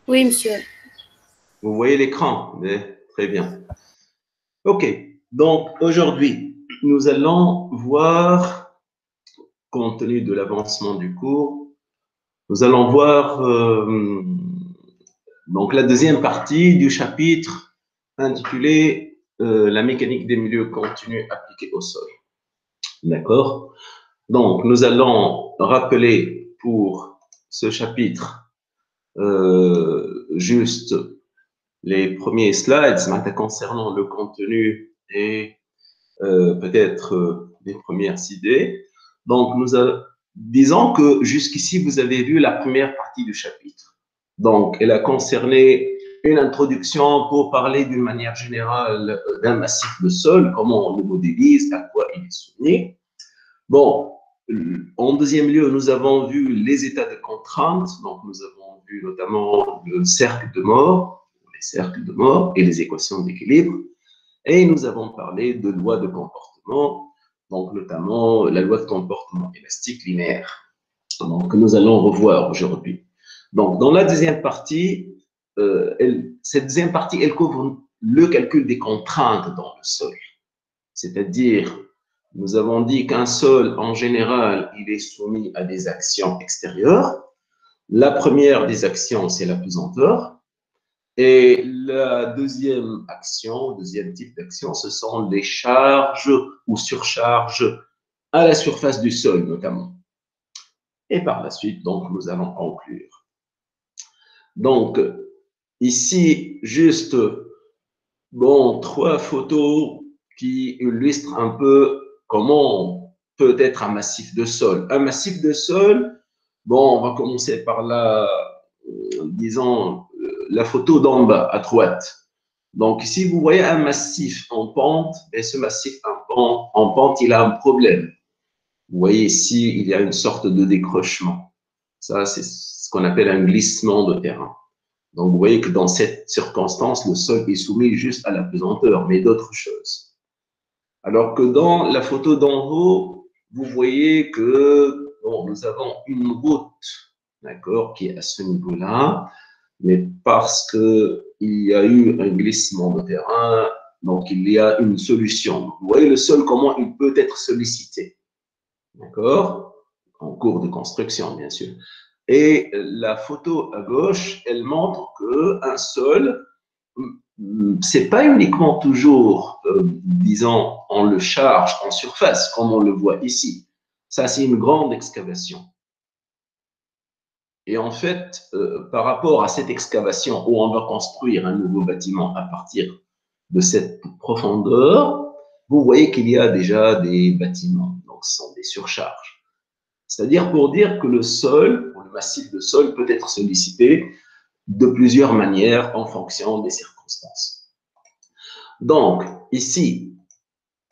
Oui, monsieur. Vous voyez l'écran? Très bien. OK. Donc, aujourd'hui, nous allons voir, compte tenu de l'avancement du cours, nous allons voir donc la deuxième partie du chapitre intitulé La mécanique des milieux continus appliqués au sol. D'accord? Donc, nous allons rappeler pour ce chapitre juste les premiers slides concernant le contenu et peut-être les premières idées. Donc, disons que jusqu'ici, vous avez vu la première partie du chapitre. Donc, elle a concerné une introduction pour parler d'une manière générale d'un massif de sol, comment on le modélise, à quoi il est soumis. Bon, en deuxième lieu, nous avons vu les états de contrainte. Donc, nous avons vu notamment le cercle de Moore, les cercles de Moore et les équations d'équilibre. Et nous avons parlé de lois de comportement, donc notamment la loi de comportement élastique linéaire, donc que nous allons revoir aujourd'hui. Donc, dans la deuxième partie, cette deuxième partie, elle couvre le calcul des contraintes dans le sol. C'est-à-dire, nous avons dit qu'un sol, en général, il est soumis à des actions extérieures. La première des actions, c'est la pesanteur. Et la deuxième action, deuxième type d'action, ce sont les charges ou surcharges à la surface du sol, notamment. Et par la suite, donc, nous allons conclure. Donc, ici, juste, bon, trois photos qui illustrent un peu comment peut être un massif de sol. Un massif de sol, bon, on va commencer par la, disons, la photo d'en bas, à droite. Donc, si vous voyez un massif en pente, et ce massif en pente, il a un problème. Vous voyez ici, il y a une sorte de décrochement. Ça, c'est ce qu'on appelle un glissement de terrain. Donc, vous voyez que dans cette circonstance, le sol est soumis juste à la pesanteur, mais d'autres choses. Alors que dans la photo d'en haut, vous voyez que bon, nous avons une route, d'accord, qui est à ce niveau-là, mais parce qu'il y a eu un glissement de terrain, donc il y a une solution. Vous voyez le sol, comment il peut être sollicité, d'accord, en cours de construction, bien sûr. Et la photo à gauche, elle montre qu'un sol, c'est pas uniquement toujours, disons, on le charge en surface, comme on le voit ici. Ça, c'est une grande excavation. Et en fait, par rapport à cette excavation où on va construire un nouveau bâtiment à partir de cette profondeur, vous voyez qu'il y a déjà des bâtiments, donc ce sont des surcharges. C'est-à-dire pour dire que le sol, ou le massif de sol, peut être sollicité de plusieurs manières en fonction des circonstances. Donc, ici,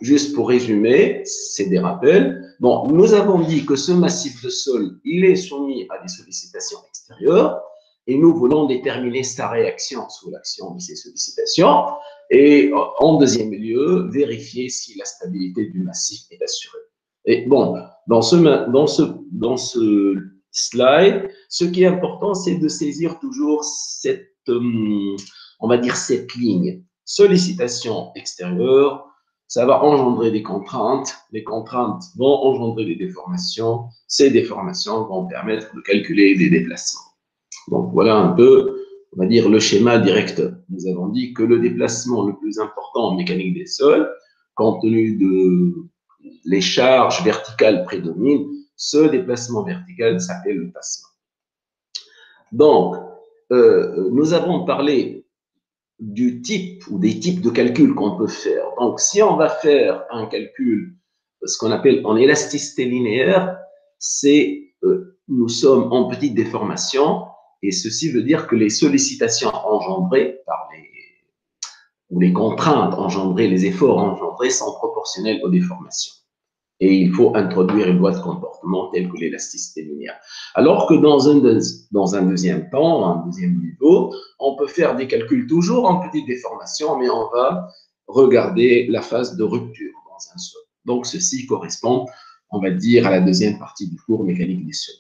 juste pour résumer, c'est des rappels. Bon, nous avons dit que ce massif de sol, il est soumis à des sollicitations extérieures et nous voulons déterminer sa réaction sous l'action de ces sollicitations et en deuxième lieu, vérifier si la stabilité du massif est assurée. Et bon, dans ce slide, ce qui est important, c'est de saisir toujours cette, on va dire, cette ligne. Sollicitation extérieure, ça va engendrer des contraintes. Les contraintes vont engendrer des déformations. Ces déformations vont permettre de calculer des déplacements. Donc, voilà un peu, on va dire, le schéma directeur. Nous avons dit que le déplacement le plus important en mécanique des sols, compte tenu de les charges verticales prédominent, ce déplacement vertical s'appelle le tassement. Donc, nous avons parlé du type ou des types de calculs qu'on peut faire. Donc, si on va faire un calcul, ce qu'on appelle en élasticité linéaire, c'est nous sommes en petite déformation et ceci veut dire que les sollicitations engendrées par ou les contraintes engendrées, les efforts engendrés sont proportionnels aux déformations. Et il faut introduire une loi de comportement telle que l'élasticité linéaire. Alors que dans un deuxième temps, un deuxième niveau, on peut faire des calculs toujours en petite déformation, mais on va regarder la phase de rupture dans un sol. Donc, ceci correspond, on va dire, à la deuxième partie du cours mécanique des sols.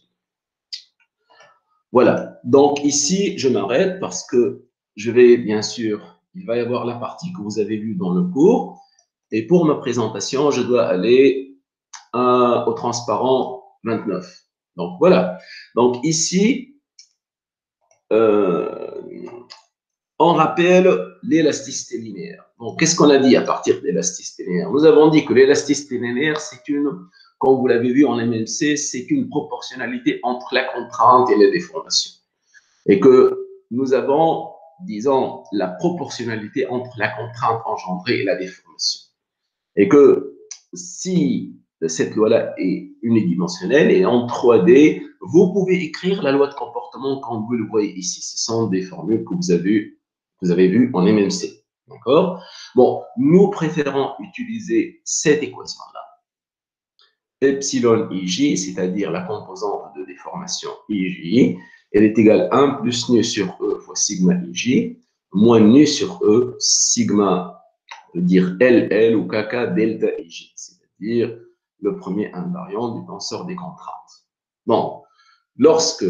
Voilà. Donc ici, je m'arrête parce que je vais, bien sûr, il va y avoir la partie que vous avez vue dans le cours. Et pour ma présentation, je dois aller au transparent 29. Donc voilà. Donc ici, euh, on rappelle l'élasticité linéaire. Donc, qu'est-ce qu'on a dit à partir de l'élasticité linéaire? Nous avons dit que l'élasticité linéaire, c'est une, comme vous l'avez vu en MMC, c'est une proportionnalité entre la contrainte et la déformation. Et que nous avons, disons, la proportionnalité entre la contrainte engendrée et la déformation. Et que si cette loi-là est unidimensionnelle et en 3D, vous pouvez écrire la loi de comportement comme vous le voyez ici. Ce sont des formules que vous avez vues en MMC. D'accord? Bon, nous préférons utiliser cette équation-là. Epsilon ij, c'est-à-dire la composante de déformation ij, elle est égale à 1 plus nu sur E fois sigma ij, moins nu sur E, sigma, on peut dire LL ou kk delta ij, c'est-à-dire le premier invariant du tenseur des contraintes. Bon, lorsque,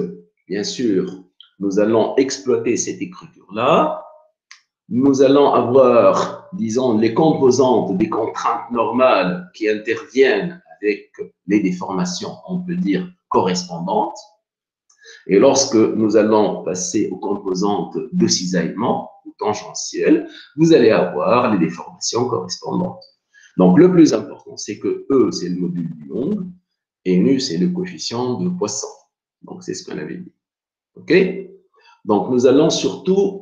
bien sûr, nous allons exploiter cette écriture-là, nous allons avoir, disons, les composantes des contraintes normales qui interviennent avec les déformations, on peut dire, correspondantes. Et lorsque nous allons passer aux composantes de cisaillement ou tangentielles, vous allez avoir les déformations correspondantes. Donc, le plus important, c'est que E, c'est le module du Young, et nu, c'est le coefficient de Poisson. Donc, c'est ce qu'on avait dit. OK? Donc, nous allons surtout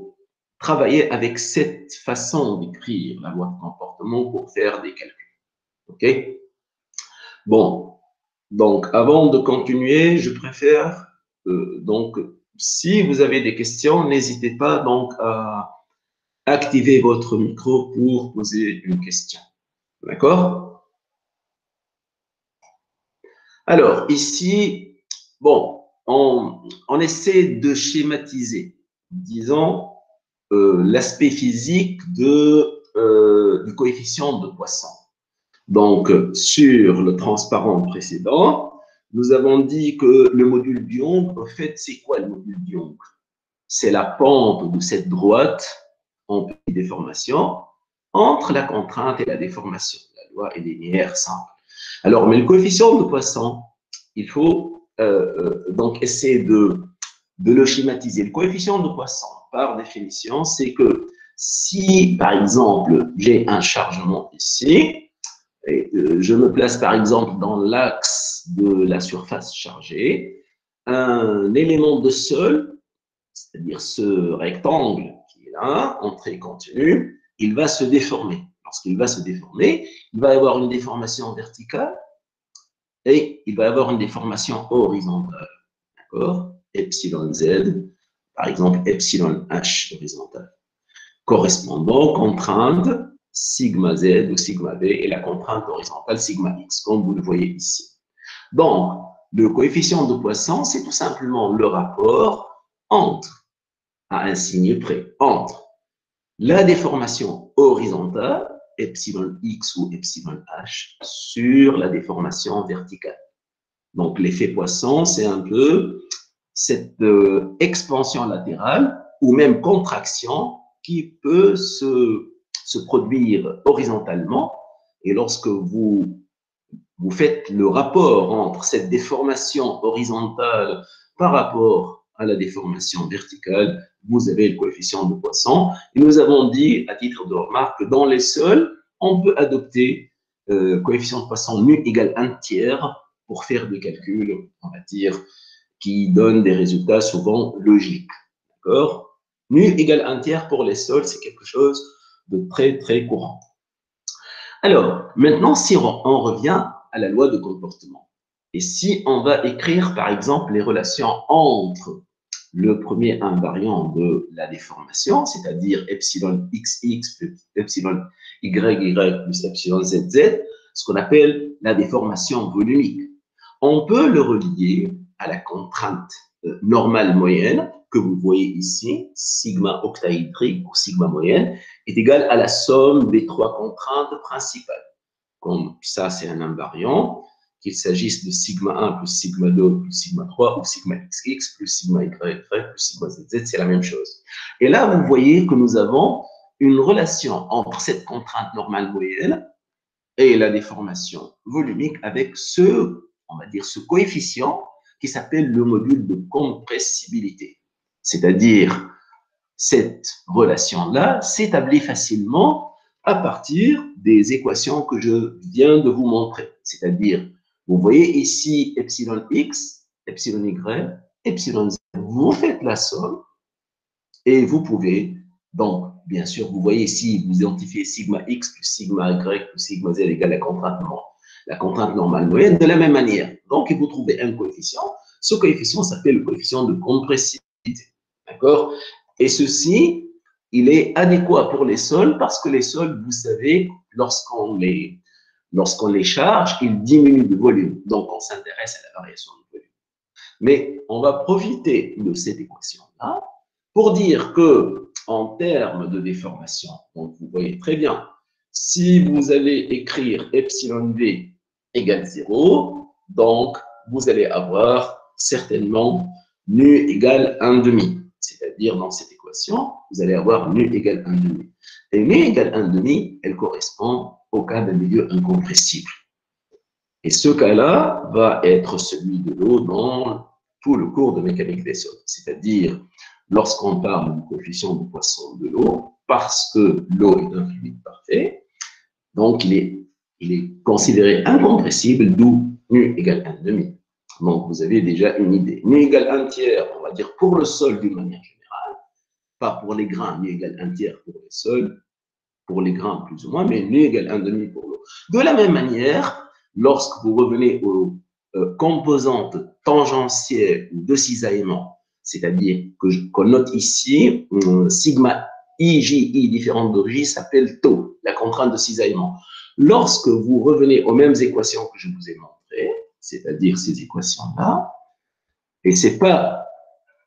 travailler avec cette façon d'écrire la loi de comportement pour faire des calculs. OK? Bon, donc, avant de continuer, je préfère, donc, si vous avez des questions, n'hésitez pas donc à activer votre micro pour poser une question. D'accord? Alors, ici, bon, on essaie de schématiser, disons, l'aspect physique du coefficient de Poisson. Donc, sur le transparent précédent, nous avons dit que le module Young, en fait, c'est quoi le module Young? C'est la pente de cette droite en déformation entre la contrainte et la déformation. La loi est linéaire simple. Alors, mais le coefficient de Poisson, il faut donc essayer de le schématiser. Le coefficient de Poisson, par définition, c'est que si, par exemple, j'ai un chargement ici, et je me place, par exemple, dans l'axe de la surface chargée, un élément de sol, c'est-à-dire ce rectangle qui est là, entrée continue, il va se déformer. Lorsqu'il va se déformer, il va y avoir une déformation verticale et il va y avoir une déformation horizontale. D'accord? Epsilon Z, par exemple, epsilon H horizontal. Correspondant contrainte sigma Z ou sigma V et la contrainte horizontale sigma X, comme vous le voyez ici. Donc, le coefficient de Poisson, c'est tout simplement le rapport entre, à un signe près, entre la déformation horizontale, epsilon X ou epsilon H, sur la déformation verticale. Donc, l'effet Poisson, c'est un peu cette expansion latérale ou même contraction qui peut se produire horizontalement. Et lorsque vous faites le rapport entre cette déformation horizontale par rapport à la déformation verticale, vous avez le coefficient de Poisson. Et nous avons dit, à titre de remarque, que dans les sols, on peut adopter coefficient de Poisson nu égale 1 tiers pour faire des calculs, on va dire, qui donnent des résultats souvent logiques. D'accord? Nu égale 1 tiers pour les sols, c'est quelque chose de très, très courant. Alors, maintenant, si on revient à la loi de comportement, et si on va écrire, par exemple, les relations entre le premier invariant de la déformation, c'est-à-dire epsilon xx plus epsilon yy plus epsilon zz, ce qu'on appelle la déformation volumique. On peut le relier à la contrainte normale moyenne que vous voyez ici, sigma octaédrique ou sigma moyenne, est égale à la somme des trois contraintes principales. Comme ça, c'est un invariant qu'il s'agisse de sigma 1 plus sigma 2 plus sigma 3 ou sigma xx plus sigma y plus sigma zz, c'est la même chose. Et là, vous voyez que nous avons une relation entre cette contrainte normale moyenne et la déformation volumique avec on va dire, ce coefficient qui s'appelle le module de compressibilité. C'est-à-dire, cette relation-là s'établit facilement à partir des équations que je viens de vous montrer. C'est-à-dire, vous voyez ici epsilon x, epsilon y, epsilon z. Vous faites la somme et vous pouvez, donc, bien sûr, vous voyez ici, vous identifiez sigma x plus sigma y plus sigma z égale la contrainte normale moyenne de la même manière. Donc, vous trouvez un coefficient. Ce coefficient s'appelle le coefficient de compressibilité. D'accord? Et ceci, il est adéquat pour les sols parce que les sols, vous savez, lorsqu'on les charge, ils diminuent de volume. Donc, on s'intéresse à la variation de volume. Mais on va profiter de cette équation-là pour dire que, en termes de déformation, donc vous voyez très bien, si vous allez écrire epsilon v égale 0, donc vous allez avoir certainement nu égale 1,5. C'est-à-dire, dans cette équation, vous allez avoir nu égale 1,5. Et nu égale 1,5, elle correspond au cas d'un milieu incompressible. Et ce cas-là va être celui de l'eau dans tout le cours de mécanique des sols. C'est-à-dire, lorsqu'on parle du coefficient de Poisson de l'eau, parce que l'eau est un fluide parfait, donc il est considéré incompressible, d'où nu égale 1,5. Donc, vous avez déjà une idée. Nu égale 1 tiers, on va dire pour le sol d'une manière générale, pas pour les grains, nu égale 1 tiers pour les sols, pour les grains plus ou moins, mais nu égale 1,5 pour l'eau. De la même manière, lorsque vous revenez aux composantes tangentielles de cisaillement, c'est-à-dire qu'on note ici, sigma IJI différente de J s'appelle tau, la contrainte de cisaillement. Lorsque vous revenez aux mêmes équations que je vous ai montrées, c'est-à-dire ces équations-là, et ce n'est pas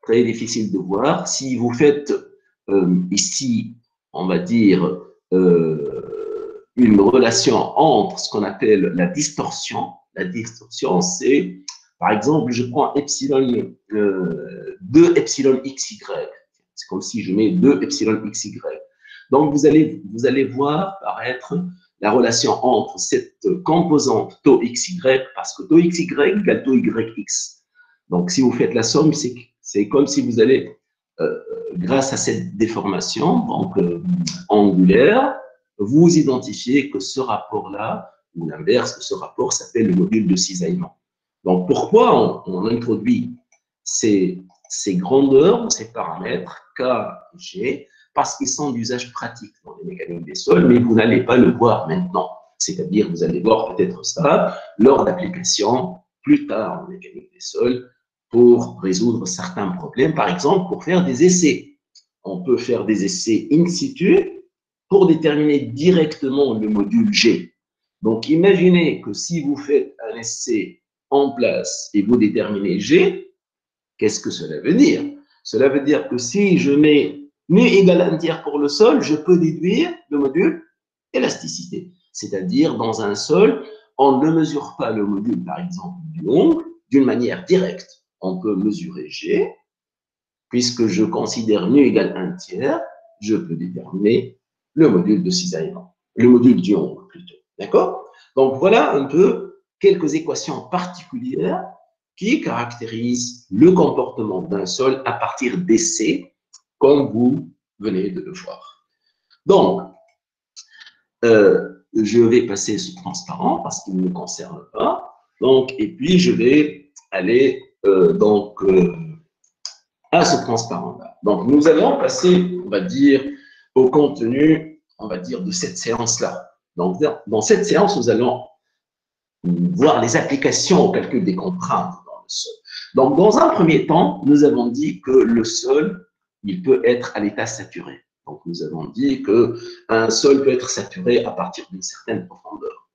très difficile de voir, si vous faites ici, on va dire, une relation entre ce qu'on appelle la distorsion. La distorsion, c'est, par exemple, je prends epsilon, 2 epsilon xy. C'est comme si je mets 2 epsilon xy. Donc, vous allez voir apparaître la relation entre cette composante tau xy, parce que tau xy égale tau yx. Donc, si vous faites la somme, c'est comme si vous allez, grâce à cette déformation donc, angulaire, vous identifiez que ce rapport-là, ou l'inverse, que ce rapport s'appelle le module de cisaillement. Donc, pourquoi on introduit ces grandeurs, ces paramètres K, G, parce qu'ils sont d'usage pratique dans les mécaniques des sols, mais vous n'allez pas le voir maintenant. C'est-à-dire, vous allez voir peut-être ça lors d'application plus tard en mécanique des sols pour résoudre certains problèmes, par exemple pour faire des essais. On peut faire des essais in situ pour déterminer directement le module G. Donc, imaginez que si vous faites un essai en place et vous déterminez G, qu'est-ce que cela veut dire? Cela veut dire que si je mets nu égale 1 tiers pour le sol, je peux déduire le module élasticité. C'est-à-dire, dans un sol, on ne mesure pas le module, par exemple, du ongle d'une manière directe. On peut mesurer G, puisque je considère nu égale 1 tiers, je peux déterminer le module de cisaillement, le module du ongle plutôt. D'accord? Donc, voilà un peu quelques équations particulières qui caractérisent le comportement d'un sol à partir d'essais, comme vous venez de le voir. Donc, je vais passer ce transparent parce qu'il ne me concerne pas. Donc, et puis, je vais aller à ce transparent-là. Donc, nous allons passer, on va dire, au contenu, on va dire, de cette séance-là. Donc, dans cette séance, nous allons voir les applications au calcul des contraintes dans le sol. Donc, dans un premier temps, nous avons dit que le sol, il peut être à l'état saturé. Donc, nous avons dit qu'un sol peut être saturé à partir d'une certaine profondeur.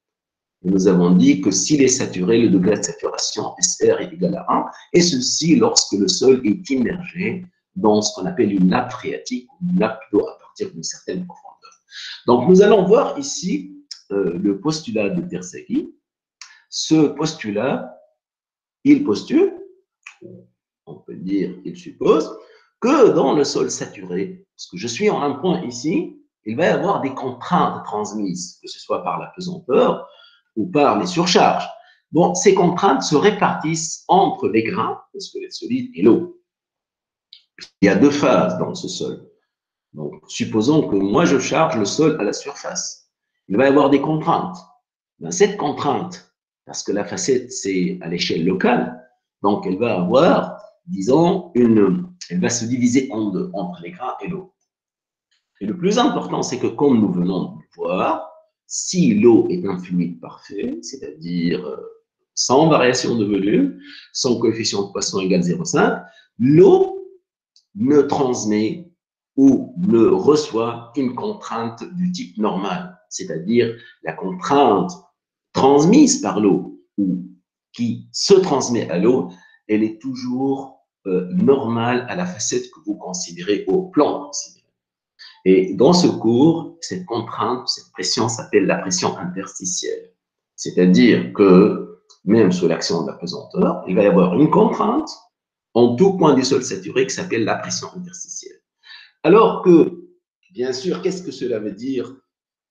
Et nous avons dit que s'il est saturé, le degré de saturation SR est égal à 1, et ceci lorsque le sol est immergé dans ce qu'on appelle une nappe phréatique ou une nappe d'eau à partir d'une certaine profondeur. Donc, nous allons voir ici le postulat de Terzaghi, ce postulat, il postule, on peut dire, il suppose, que dans le sol saturé, parce que je suis en un point ici, il va y avoir des contraintes transmises, que ce soit par la pesanteur ou par les surcharges. Bon, ces contraintes se répartissent entre les grains, le squelette solide, et l'eau. Il y a deux phases dans ce sol. Donc, supposons que moi, je charge le sol à la surface. Il va y avoir des contraintes. Ben, cette contrainte, parce que la facette, c'est à l'échelle locale, donc elle va avoir, disons, elle va se diviser en deux, entre les grains et l'eau. Et le plus important, c'est que comme nous venons de voir, si l'eau est un fluide parfait, c'est-à-dire sans variation de volume, son coefficient de Poisson égale 0,5, l'eau ne transmet ou ne reçoit qu'une contrainte du type normal, c'est-à-dire la contrainte transmise par l'eau ou qui se transmet à l'eau, elle est toujours normale à la facette que vous considérez au plan considéré. Et dans ce cours, cette contrainte, cette pression s'appelle la pression interstitielle. C'est-à-dire que même sous l'action de la pesanteur, il va y avoir une contrainte en tout point du sol saturé qui s'appelle la pression interstitielle. Alors que, bien sûr, qu'est-ce que cela veut dire?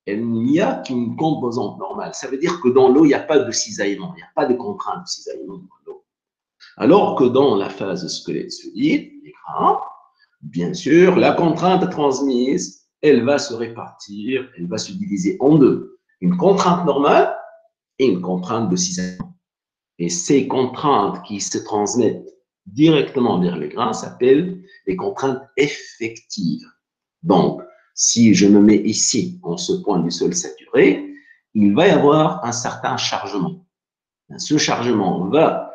Il n'y a qu'une composante normale. Ça veut dire que dans l'eau, il n'y a pas de cisaillement, il n'y a pas de contrainte de cisaillement dans l'eau. Alors que dans la phase squelette solide, les grains, bien sûr, la contrainte transmise, elle va se répartir, elle va se diviser en deux. Une contrainte normale et une contrainte de cisaillement. Et ces contraintes qui se transmettent directement vers les grains s'appellent les contraintes effectives. Donc, si je me mets ici, en ce point du sol saturé, il va y avoir un certain chargement. Ce chargement va,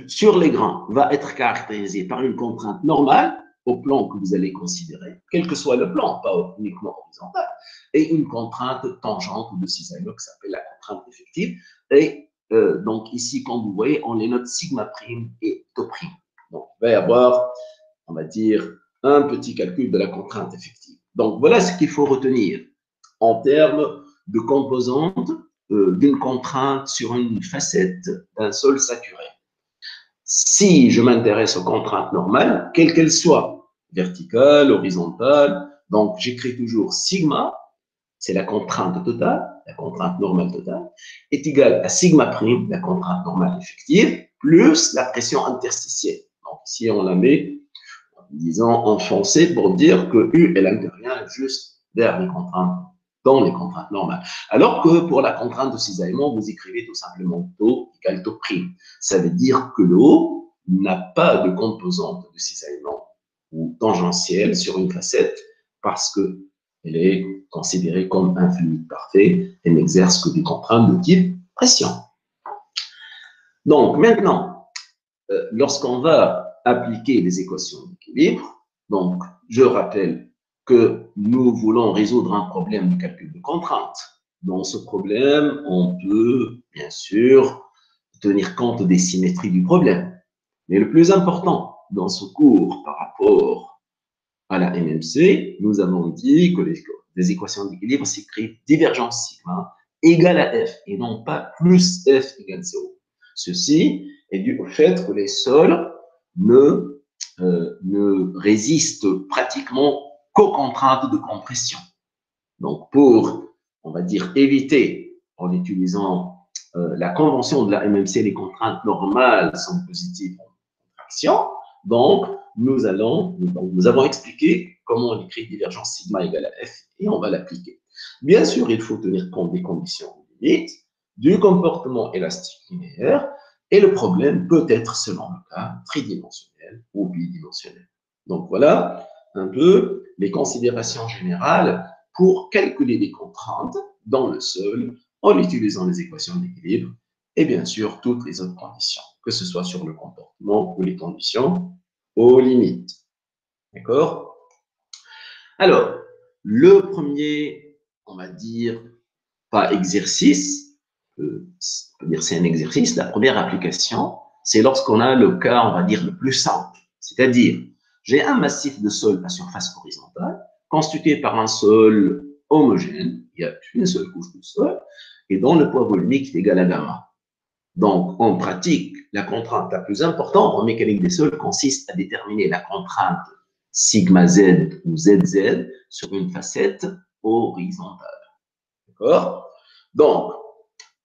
sur les grains, va être caractérisé par une contrainte normale au plan que vous allez considérer, quel que soit le plan, pas uniquement horizontal, et une contrainte tangente ou de cisaillement qui s'appelle la contrainte effective. Et donc ici, comme vous voyez, on les note sigma prime et tau prime. Donc, il va y avoir, on va dire, un petit calcul de la contrainte effective. Donc, voilà ce qu'il faut retenir en termes de composantes d'une contrainte sur une facette d'un sol saturé. Si je m'intéresse aux contraintes normales, quelles qu'elles soient, verticales, horizontales, donc j'écris toujours sigma, c'est la contrainte totale, la contrainte normale totale, est égale à sigma prime, la contrainte normale effective, plus la pression interstitielle. Donc ici, on la met, disons, enfoncée pour dire que U, elle intervient juste vers les contraintes, dans les contraintes normales. Alors que pour la contrainte de cisaillement, vous écrivez tout simplement tau égale tau prime. Ça veut dire que l'eau n'a pas de composante de cisaillement ou tangentielle sur une facette parce que elle est considérée comme un fluide parfait et n'exerce que des contraintes de type pression. Donc maintenant, lorsqu'on va appliquer les équations d'équilibre, donc je rappelle que nous voulons résoudre un problème de calcul de contrainte. Dans ce problème, on peut bien sûr tenir compte des symétries du problème. Mais le plus important dans ce cours par rapport à la MMC, nous avons dit que les équations d'équilibre s'écrivent divergence sigma égale à F et non pas plus F égale 0. Ceci est dû au fait que les sols ne résistent pratiquement qu'aux contraintes de compression. Donc, pour, on va dire, éviter, en utilisant la convention de la MMC, les contraintes normales sont positives en contraction, donc nous avons expliqué comment on écrit divergence sigma égale à F et on va l'appliquer. Bien sûr, il faut tenir compte des conditions limites, du comportement élastique linéaire, et le problème peut être, selon le cas, tridimensionnel ou bidimensionnel. Donc voilà un peu les considérations générales pour calculer les contraintes dans le sol en utilisant les équations d'équilibre et bien sûr toutes les autres conditions, que ce soit sur le comportement ou les conditions aux limites. D'accord? Alors, le premier, on va dire, pas exercice, c'est un exercice, la première application, c'est lorsqu'on a le cas, on va dire, le plus simple. C'est-à-dire, j'ai un massif de sol à surface horizontale, constitué par un sol homogène, il y a une seule couche de sol, et dont le poids volumique est égal à gamma. Donc, en pratique, la contrainte la plus importante en mécanique des sols consiste à déterminer la contrainte sigma Z ou ZZ sur une facette horizontale. D'accord? Donc,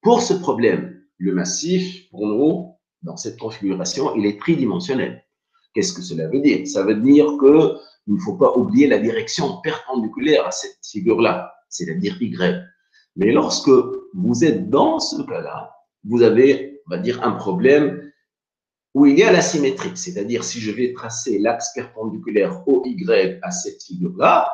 pour ce problème, le massif, pour nous, dans cette configuration, il est tridimensionnel. Qu'est-ce que cela veut dire? Ça veut dire qu'il ne faut pas oublier la direction perpendiculaire à cette figure-là, c'est-à-dire Y. Mais lorsque vous êtes dans ce cas-là, vous avez, on va dire, un problème où il y a la symétrie, c'est-à-dire si je vais tracer l'axe perpendiculaire OY à cette figure-là,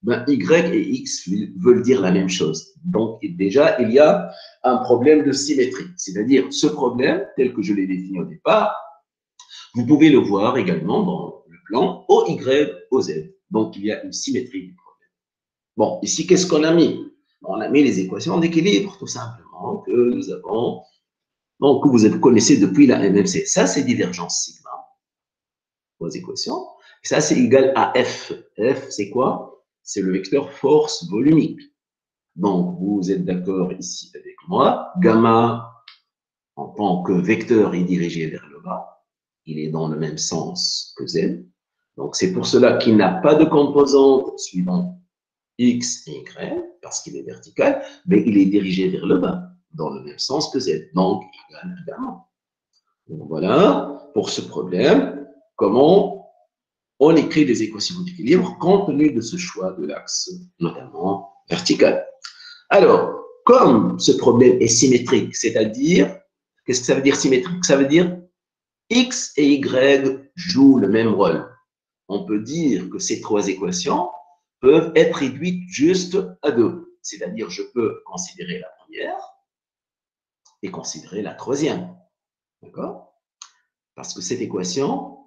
ben, Y et X veulent dire la même chose. Donc, déjà, il y a un problème de symétrie. C'est-à-dire, ce problème, tel que je l'ai défini au départ, vous pouvez le voir également dans le plan OY, OZ. Donc, il y a une symétrie du problème. Bon, ici, qu'est-ce qu'on a mis? On a mis les équations d'équilibre, tout simplement, que nous avons, donc, que vous connaissez depuis la MMC. Ça, c'est divergence sigma, vos équations. Ça, c'est égal à F. F, c'est quoi? C'est le vecteur force volumique. Donc, vous êtes d'accord ici avec moi. Gamma, en tant que vecteur, est dirigé vers le bas. Il est dans le même sens que Z. Donc, c'est pour cela qu'il n'a pas de composante suivant X et Y, parce qu'il est vertical, mais il est dirigé vers le bas, dans le même sens que Z. Donc, égal à gamma. Donc, voilà, pour ce problème, comment on écrit des équations d'équilibre compte tenu de ce choix de l'axe, notamment vertical. Alors, comme ce problème est symétrique, c'est-à-dire, qu'est-ce que ça veut dire symétrique? Ça veut dire X et Y jouent le même rôle. On peut dire que ces trois équations peuvent être réduites juste à deux. C'est-à-dire, je peux considérer la première et considérer la troisième. D'accord? Parce que cette équation,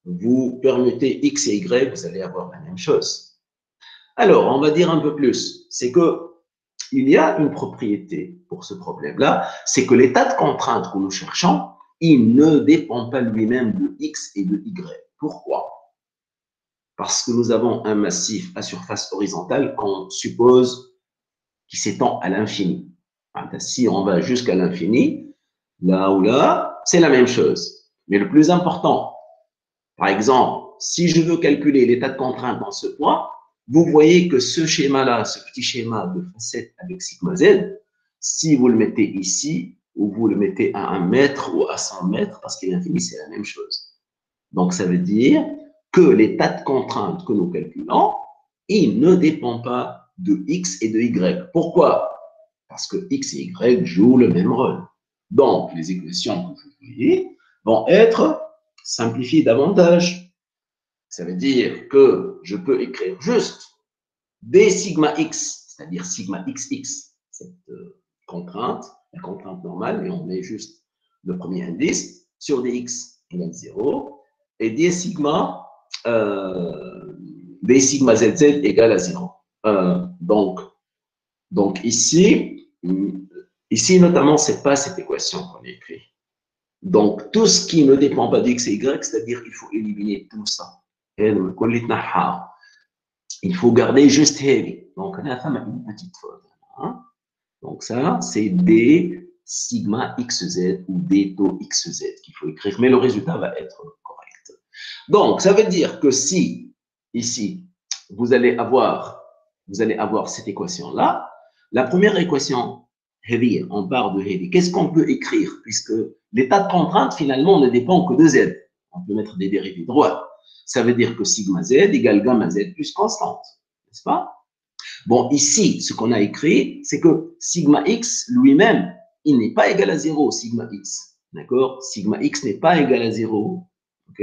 vous permettez X et Y, vous allez avoir la même chose. Alors, on va dire un peu plus. C'est que il y a une propriété pour ce problème-là, c'est que l'état de contrainte que nous cherchons, il ne dépend pas lui-même de X et de Y. Pourquoi? Parce que nous avons un massif à surface horizontale qu'on suppose qui s'étend à l'infini. Si on va jusqu'à l'infini, là ou là, c'est la même chose. Mais le plus important, par exemple, si je veux calculer l'état de contrainte dans ce point, vous voyez que ce schéma-là, ce petit schéma de facette avec sigma Z, si vous le mettez ici, ou vous le mettez à 1 mètre ou à 100 mètres, parce qu'il est infini, c'est la même chose. Donc, ça veut dire que l'état de contrainte que nous calculons, il ne dépend pas de X et de Y. Pourquoi? Parce que X et Y jouent le même rôle. Donc, les équations que vous voyez vont être simplifiées davantage. Ça veut dire que je peux écrire juste d sigma x, c'est-à-dire sigma xx, cette contrainte, la contrainte normale, mais on met juste le premier indice, sur dx égale 0, et d sigma zz égale à 0. Donc ici, notamment, ce n'est pas cette équation qu'on a écrite. Donc, tout ce qui ne dépend pas d'x et y, c'est-à-dire qu'il faut éliminer tout ça. Il faut garder juste heavy. Donc, on a une petite faute. Hein? Donc, ça, c'est d sigma xz ou d taux xz qu'il faut écrire, mais le résultat va être correct. Donc, ça veut dire que si, ici, vous allez avoir cette équation-là, la première équation, heavy, on part de heavy. Qu'est-ce qu'on peut écrire? Puisque l'état de contrainte, finalement, ne dépend que de z. On peut mettre des dérivés droits. Ça veut dire que sigma z égale gamma z plus constante, n'est-ce pas? Bon, ici, ce qu'on a écrit, c'est que sigma x lui-même, il n'est pas égal à 0, sigma x. D'accord? Sigma x n'est pas égal à 0. OK?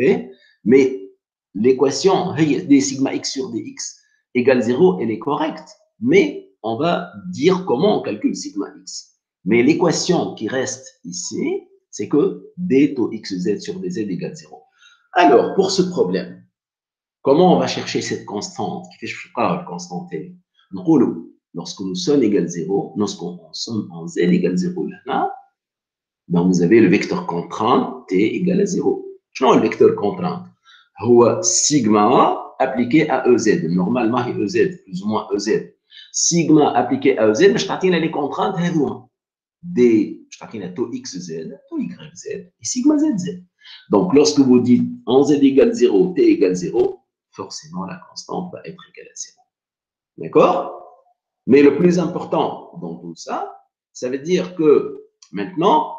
Mais l'équation des sigma x sur dx égale 0, elle est correcte. Mais on va dire comment on calcule sigma x. Mais l'équation qui reste ici, c'est que d taux xz sur dz égale 0. Alors, pour ce problème, comment on va chercher cette constante qui fait la constante T? Lorsque nous sommes égal 0, lorsqu'on sommes en z égale 0 là, ben vous avez le vecteur contrainte t égale à 0. شنو le vecteur contrainte? هو sigma appliqué à EZ. Normalement, c'est EZ, plus ou moins EZ. Sigma appliqué à EZ, باش تعطينا les contraintes هذوما. je t'ai taux xz, taux yz et sigma zz. Donc, lorsque vous dites en z égale 0, t égale 0, forcément, la constante va être égale à 0. D'accord? Mais le plus important dans tout ça, ça veut dire que maintenant,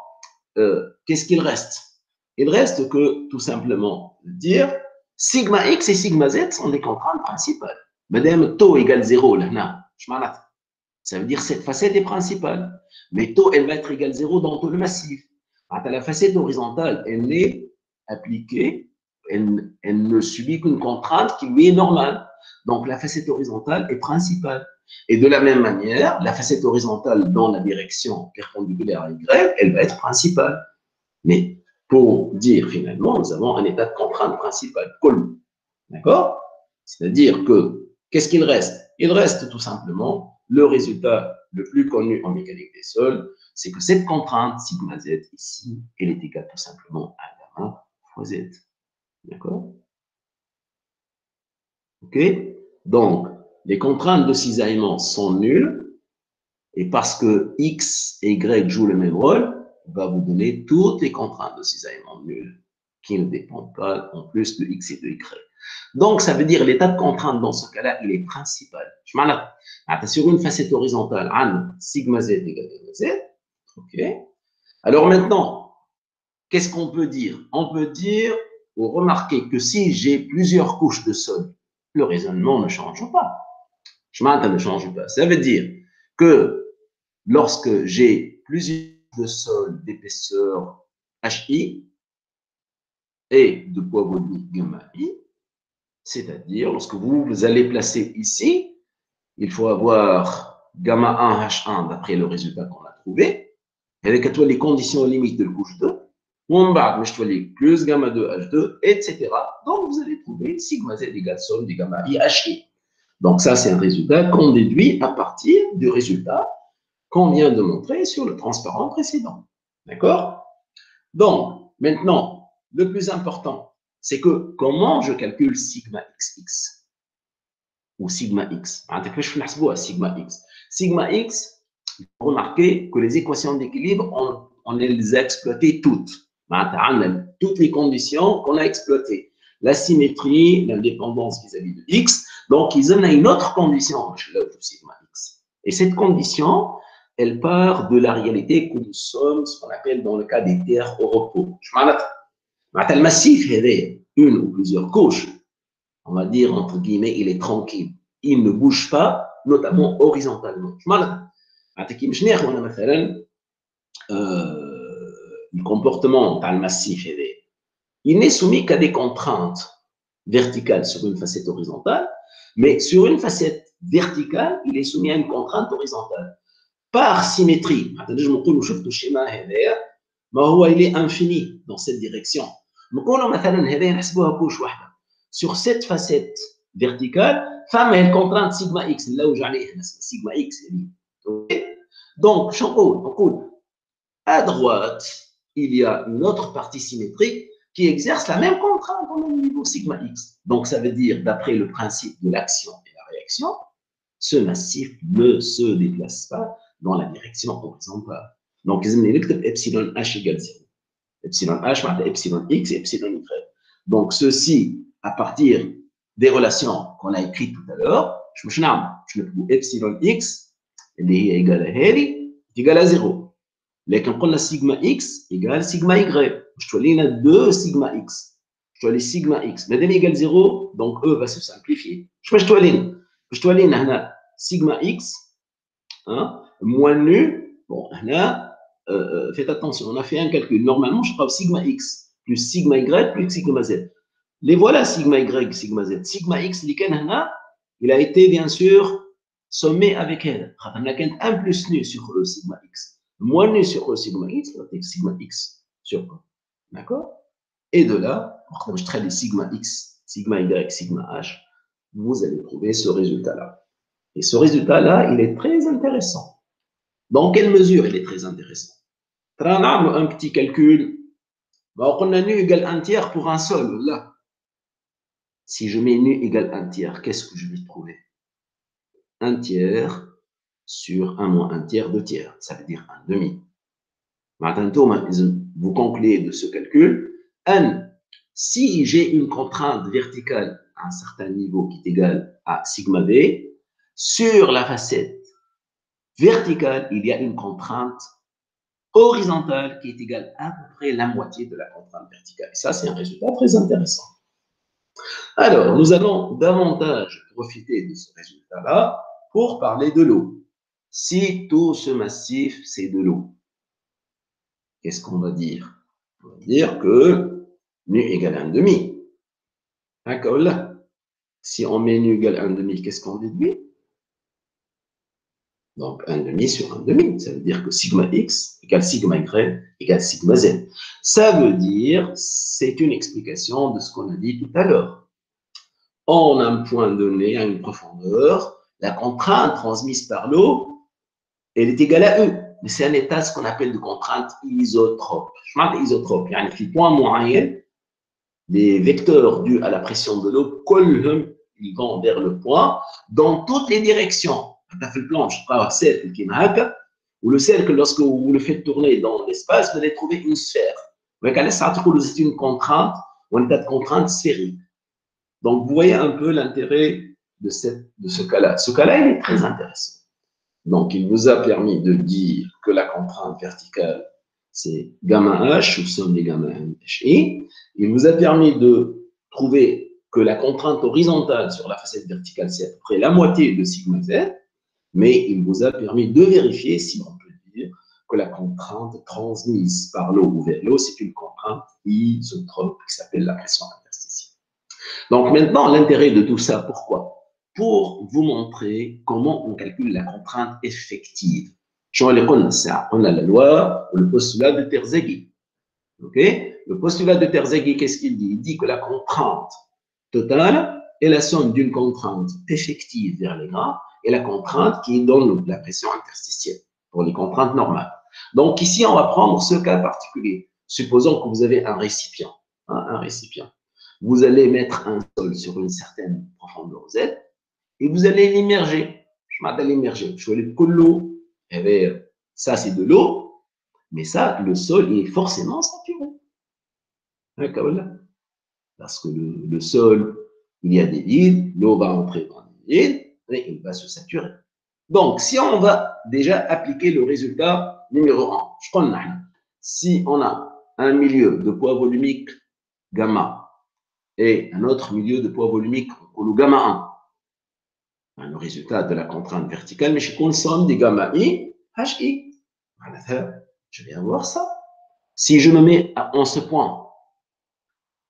qu'est-ce qu'il reste? Il reste que tout simplement dire sigma x et sigma z sont des contraintes principales. Madame taux égale 0, là, ça veut dire cette facette est principale. Mais taux, elle va être égale 0 dans tout le massif. La facette horizontale, elle est appliquée, elle ne subit qu'une contrainte qui lui est normale. Donc la facette horizontale est principale. Et de la même manière, la facette horizontale dans la direction perpendiculaire à Y, elle va être principale. Mais pour dire finalement, nous avons un état de contrainte principale, colou. D'accord? C'est-à-dire que, qu'est-ce qu'il reste? Il reste tout simplement le résultat le plus connu en mécanique des sols, c'est que cette contrainte, sigma z ici, elle est égale tout simplement à gamma fois z. D'accord? OK? Donc, les contraintes de cisaillement sont nulles, et parce que x et y jouent le même rôle, on va vous donner toutes les contraintes de cisaillement nulles qui ne dépendent pas en plus de x et de y. Donc, ça veut dire l'état de contrainte dans ce cas-là, il est principal. Sur une facette horizontale, sigma z égale z. OK. Alors maintenant, qu'est-ce qu'on peut dire? On peut dire ou remarquer que si j'ai plusieurs couches de sol, le raisonnement ne change pas. Ne change pas. Ça veut dire que lorsque j'ai plusieurs de sol d'épaisseur HI et de poids volumique gamma I, c'est-à-dire lorsque vous allez placer ici, il faut avoir gamma 1 H1 d'après le résultat qu'on a trouvé, avec les conditions limites de la couche 2, plus gamma 2 H2, etc. Donc vous allez trouver sigma Z égale somme du gamma I HI. Donc ça, c'est un résultat qu'on déduit à partir du résultat qu'on vient de montrer sur le transparent précédent. D'accord? Donc, maintenant, le plus important, c'est que comment je calcule sigma xx ou sigma x. Sigma x. Sigma x, remarquez que les équations d'équilibre, on les a exploitées toutes. Toutes les conditions qu'on a exploitées. La symétrie, l'indépendance vis-à-vis de x. Donc, ils ont une autre condition, sigma x. Et cette condition, elle part de la réalité que nous sommes, ce qu'on appelle dans le cas des terres au repos. Le massif, une ou plusieurs couches, on va dire entre guillemets, il est tranquille. Il ne bouge pas, notamment horizontalement. Le comportement dans le massif, il n'est soumis qu'à des contraintes verticales sur une facette horizontale, mais sur une facette verticale, il est soumis à une contrainte horizontale. Par symétrie, le schéma il est infini dans cette direction. Sur cette facette verticale, femme est contrainte sigma x, là où j'allais, sigma x. Donc, à droite, il y a une autre partie symétrique qui exerce la même contrainte au même niveau sigma x. Donc, ça veut dire, d'après le principe de l'action et la réaction, ce massif ne se déplace pas dans la direction horizontale. Donc, ils ont epsilon h égale 0. Epsilon h, epsilon x et epsilon y. Donc, ceci, à partir des relations qu'on a écrites tout à l'heure, je me trouve epsilon x, اللي هي égal à هذه, est égal à 0. لكن قلنا sigma x égale sigma y. Je te lis 2 sigma x. Je te lis sigma x. مادام égal 0, donc E va se simplifier. Je te lis sigma x, hein, moins nu. Bon, là, faites attention, on a fait un calcul. Normalement, je trouve sigma x plus sigma y plus sigma z. Les voilà, sigma y, sigma z. Sigma x, il a été bien sûr sommé avec elle. On a 1 plus nu sur E sigma x. Moins nu sur E sigma x, sigma x sur E. D'accord? Et de là, quand je traite les sigma x, sigma y, sigma h, vous allez trouver ce résultat-là. Et ce résultat-là, il est très intéressant. Dans quelle mesure il est très intéressant? On a un petit calcul. On a nu égale 1 tiers pour un sol, là. Si je mets nu égale 1 tiers, qu'est-ce que je vais trouver? 1 tiers sur 1 moins 1 tiers, 2 tiers. Ça veut dire 1 demi. Vous concluez de ce calcul, si j'ai une contrainte verticale à un certain niveau qui est égale à sigma V, sur la facette verticale, il y a une contrainte horizontale qui est égale à peu près la moitié de la contrainte verticale. Et ça, c'est un résultat très intéressant. Alors, nous allons davantage profiter de ce résultat-là pour parler de l'eau. Si tout ce massif, c'est de l'eau, qu'est-ce qu'on va dire? On va dire que nu égale 1,5. D'accord là. Si on met nu égale 1,5, qu'est-ce qu'on déduit? Donc 1,5 sur 1,5, ça veut dire que sigma x égale sigma y égale sigma z. Ça veut dire, c'est une explication de ce qu'on a dit tout à l'heure. On a un point donné à une profondeur, la contrainte transmise par l'eau, elle est égale à E. Mais c'est un état, ce qu'on appelle de contrainte isotrope. Je parle d'isotrope. Il y a un point moyen, les vecteurs dus à la pression de l'eau, ils vont vers le point dans toutes les directions. Tu as fait le plan, je crois, cercle qui est ou le cercle, lorsque vous le faites tourner dans l'espace, vous allez trouver une sphère. C'est une contrainte, ou un état de contrainte sphérique. Donc, vous voyez un peu l'intérêt de ce cas-là. Ce cas-là, il est très intéressant. Donc, il nous a permis de dire que la contrainte verticale, c'est gamma h, ou somme des gamma hi. Il nous a permis de trouver que la contrainte horizontale sur la facette verticale, c'est à peu près la moitié de sigma z, mais il vous a permis de vérifier, si on peut dire, que la contrainte transmise par l'eau ou vers l'eau, c'est une contrainte isotrope qui s'appelle la pression interstitielle. Donc maintenant, l'intérêt de tout ça, pourquoi? Pour vous montrer comment on calcule la contrainte effective. On a la loi ou le postulat de Terzaghi. Okay? Le postulat de Terzaghi, qu'est-ce qu'il dit? Il dit que la contrainte totale est la somme d'une contrainte effective vers les grains et la contrainte qui donne la pression interstitielle pour les contraintes normales. Donc ici, on va prendre ce cas particulier. Supposons que vous avez un récipient. Un récipient. Vous allez mettre un sol sur une certaine profondeur Z et vous allez l'immerger. Je m'appelle l'immerger. Je vais le l'eau. Eh bien, ça, c'est de l'eau, mais ça, le sol est forcément saturé. D'accord? Parce que le sol, il y a des vides, l'eau va entrer dans les vides et il va se saturer. Donc, si on va déjà appliquer le résultat numéro 1, je prends si on a un milieu de poids volumique gamma et un autre milieu de poids volumique le gamma 1, le résultat de la contrainte verticale, mais je consomme des gamma i, hi. Je vais avoir ça. Si je me mets en ce point,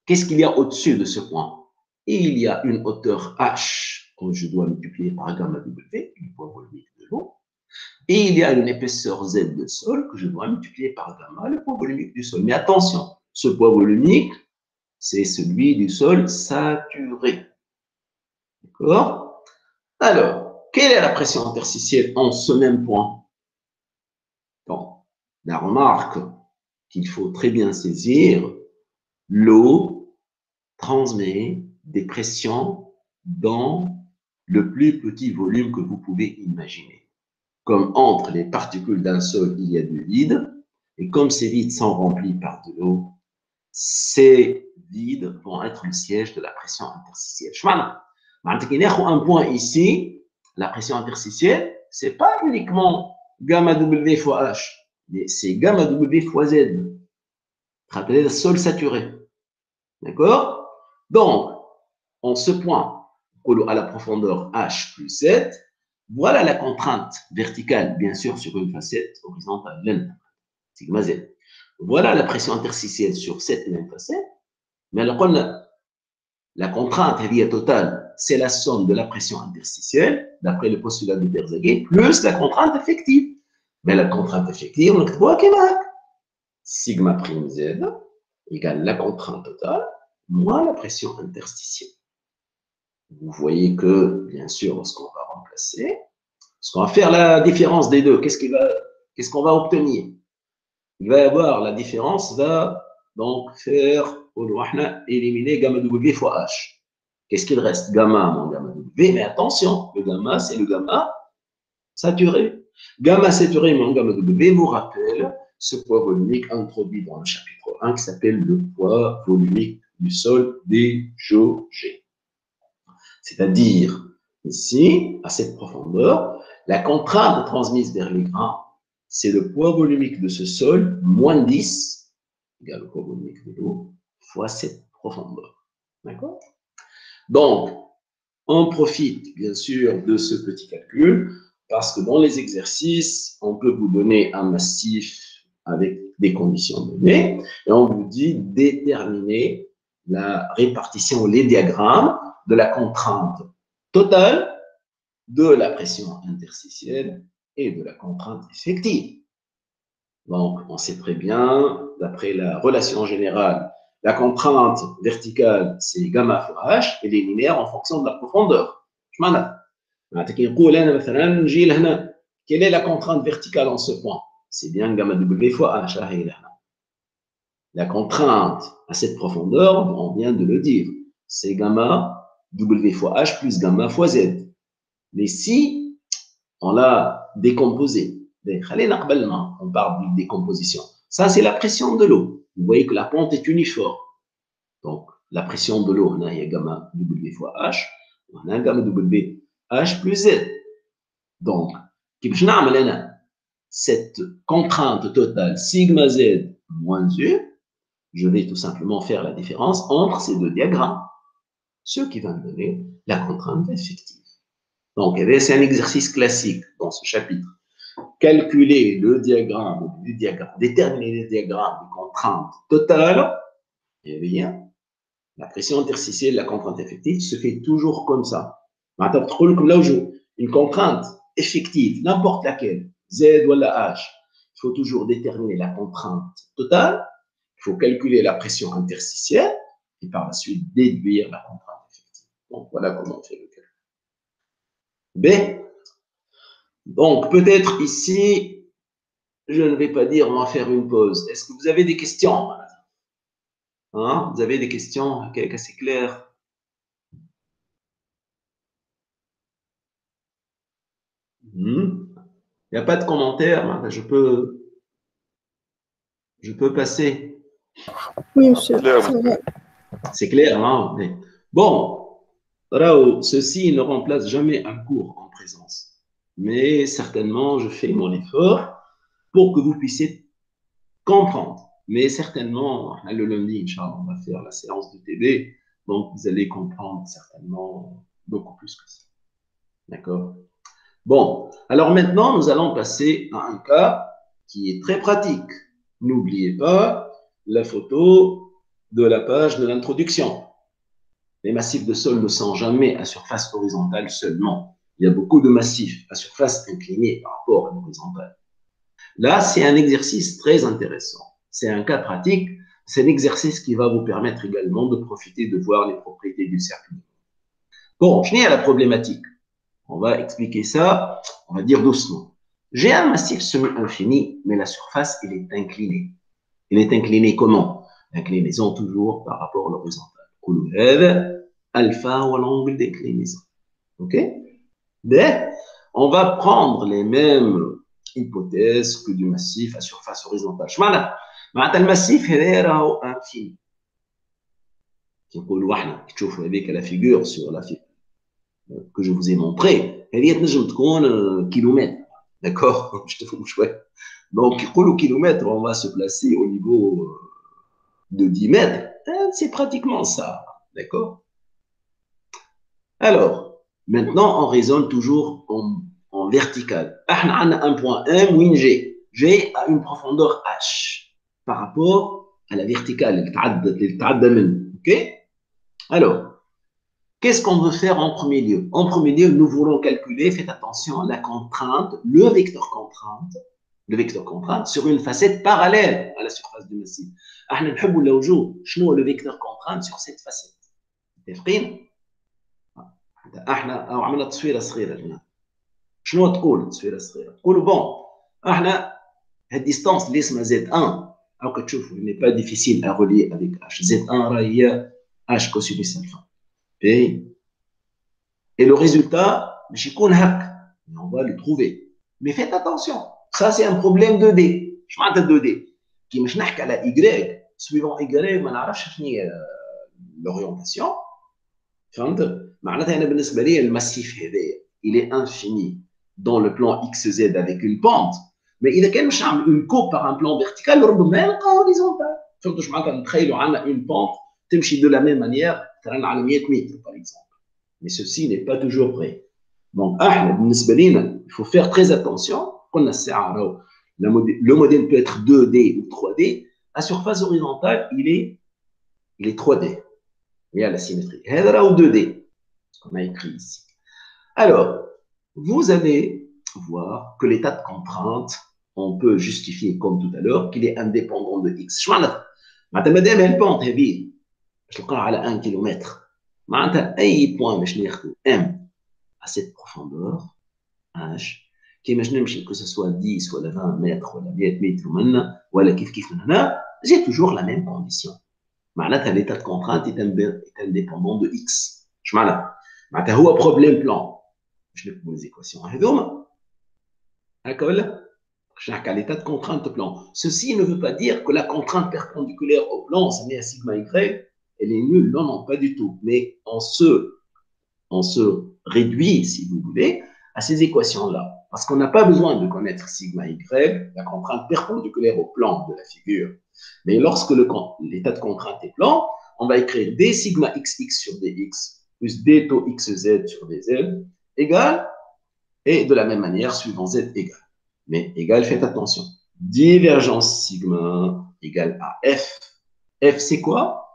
qu'est-ce qu'il y a au-dessus de ce point? Il y a une hauteur h que je dois multiplier par gamma w, le poids volumique de l'eau, et il y a une épaisseur z de sol que je dois multiplier par gamma, le poids volumique du sol. Mais attention, ce poids volumique, c'est celui du sol saturé. D'accord? Alors, quelle est la pression interstitielle en ce même point? Bon, la remarque qu'il faut très bien saisir, l'eau transmet des pressions dans le plus petit volume que vous pouvez imaginer. Comme entre les particules d'un sol, il y a du vide, et comme ces vides sont remplis par de l'eau, ces vides vont être le siège de la pression interstitielle. Un point ici, la pression interstitielle, ce n'est pas uniquement gamma W fois H, mais c'est gamma W fois Z. Rappelez le sol saturé. D'accord? Donc, en ce point, à la profondeur H plus 7, voilà la contrainte verticale, bien sûr, sur une facette horizontale, N, sigma Z. Voilà la pression interstitielle sur cette même facette. Mais la contrainte totale, c'est la somme de la pression interstitielle, d'après le postulat de Terzaghi, plus la contrainte effective. Mais la contrainte effective, on voit qu'elle est sigma prime Z égale la contrainte totale moins la pression interstitielle. Vous voyez que, bien sûr, lorsqu'on va remplacer, lorsqu'on va faire la différence des deux, qu'est-ce qu'on va obtenir? Il va y avoir la différence, va donc faire, éliminer gamma W fois H. Qu'est-ce qu'il reste? Gamma moins gamma W, mais attention, le gamma, c'est le gamma saturé. Gamma saturé moins gamma W vous rappelle ce poids volumique introduit dans le chapitre 1 qui s'appelle le poids volumique du sol déjaugé. C'est-à-dire, ici, à cette profondeur, la contrainte transmise vers les grains, c'est le poids volumique de ce sol, moins 10, égale au poids volumique de l'eau, fois cette profondeur. D'accord? Donc, on profite bien sûr de ce petit calcul parce que dans les exercices, on peut vous donner un massif avec des conditions données et on vous dit déterminer la répartition, les diagrammes de la contrainte totale, de la pression interstitielle et de la contrainte effective. Donc, on sait très bien, d'après la relation générale, la contrainte verticale, c'est gamma fois h, et les linéaires en fonction de la profondeur. Quelle est la contrainte verticale en ce point? C'est bien gamma W fois h. La contrainte à cette profondeur, on vient de le dire, c'est gamma W fois h plus gamma fois z. Mais si on l'a décomposé, on parle de décomposition. Ça, c'est la pression de l'eau. Vous voyez que la pente est uniforme. Donc, la pression de l'eau, on a gamma W fois H, on a gamma W H plus Z. Donc, cette contrainte totale sigma Z moins U, je vais tout simplement faire la différence entre ces deux diagrammes, ce qui va me donner la contrainte effective. Donc, c'est un exercice classique dans ce chapitre. Calculer le diagramme, déterminer les diagrammes de contrainte totale, eh bien, la pression interstitielle, la contrainte effective se fait toujours comme ça. Une contrainte effective, n'importe laquelle, Z ou la H, il faut toujours déterminer la contrainte totale, il faut calculer la pression interstitielle et par la suite déduire la contrainte effective. Donc, voilà comment on fait le calcul. B. Donc, peut-être ici, je ne vais pas dire on va faire une pause. Est-ce que vous avez des questions? Hein? Vous avez des questions? C'est clair? Il n'y a pas de commentaires. Je peux passer. Oui, monsieur. C'est clair, hein? Bon, Rao, ceci ne remplace jamais un cours en présence. Mais certainement, je fais mon effort pour que vous puissiez comprendre. Mais certainement, le lundi, Inch'Allah, on va faire la séance de TB. Donc, vous allez comprendre certainement beaucoup plus que ça. D'accord? Bon, alors maintenant, nous allons passer à un cas qui est très pratique. N'oubliez pas la photo de la page de l'introduction. Les massifs de sol ne sont jamais à surface horizontale seulement. Il y a beaucoup de massifs à surface inclinée par rapport à l'horizontale. Là, c'est un exercice très intéressant. C'est un cas pratique. C'est un exercice qui va vous permettre également de profiter de voir les propriétés du cercle. Bon, je n'ai à la problématique. On va expliquer ça, on va dire doucement. J'ai un massif semi-infini, mais la surface, elle est inclinée. Elle est inclinée comment? L'inclinaison toujours par rapport à l'horizontale. Alpha ou l'angle d'inclinaison. OK? Mais on va prendre les mêmes hypothèses que du massif à surface horizontale. معناتها المسيف هذا راهو infini. كيقولوا احنا تشوفوا هذيك la figure sur la figure que je vous ai montré, هذه تنجم تكون kilomètre. D'accord? Je te fous chouette. Donc, يقولوا kilomètre, on va se placer au niveau de 10 mètres. C'est pratiquement ça. D'accord? Alors, maintenant, on raisonne toujours en vertical. On a un point M, où G. G a une profondeur H par rapport à la verticale. OK? Alors, qu'est-ce qu'on veut faire en premier lieu? En premier lieu, nous voulons calculer, faites attention, la contrainte, le vecteur contrainte sur une facette parallèle à la surface du massif. احنا نحبوا نلوجوا شنو le vecteur contrainte sur cette facette. متفقين؟ احنا او عملنا تصويره صغيره هنا. شنو تقول تصويره صغيره؟ تقولوا بون احنا الديستانس اللي اسمها Z1 او كتشوفوا il n'est pas difficile à relier avec H. Z1 راهي هي H cosinus alpha. Et le résultat, on va le trouver. Mais faites attention, ça c'est un problème de D. اش معناتها 2 دي كي مش نحكي على ايكغيك سويفون ايكغيك ما نعرفش شنو هي لورينتاسيون فهمت معناتها انا بالنسبه لي الماسيف هذايا il est infini dans le plan XZ avec une pente mais اذا كان مش نعمل une coupe par un plan vertical ربما نلقى horizontal فهمت واش معناتها نتخيلوا عندنا une pente تمشي de la même manière مثلا على 100 متر par exemple mais ceci n'est pas toujours vrai donc احنا بالنسبه لينا il faut faire très attention قلنا الساعه راهو le modèle peut être 2D ou 3D à surface horizontale il est 3D il y a la symétrie هذا راهو 2D qu'on a écrit ici alors vous allez voir que l'état de contrainte on peut justifier comme tout à l'heure qu'il est indépendant de x شو معناتها معناتها مادام البونت هذه باش تلقاها على 1 كيلومتر معناتها اي بوان باش ناخذ m à cette profondeur h كي باش نمشي que ce soit 10 ولا 20 متر ولا 100 متر منا ولا كيف من هنا j'ai toujours la même condition معناتها l'état de contrainte est indépendant de x اش معناتها هو بروبليم بلان باش نكتبوا ليزيكواسيون هذوما هكا ولا باش نحكي على l'état de contrainte plan ceci ne veut pas dire que la contrainte perpendiculaire au plan ça met à sigma y elle est nulle non pas du tout mais on se réduit si vous voulez à ces équations-là. Parce qu'on n'a pas besoin de connaître sigma y, la contrainte perpendiculaire au plan de la figure. Mais lorsque l'état de contrainte est plan, on va écrire d sigma xx sur dx plus d taux xz sur dz égale, et de la même manière, suivant z égale. Mais égale, faites attention. Divergence sigma égale à f. F, c'est quoi?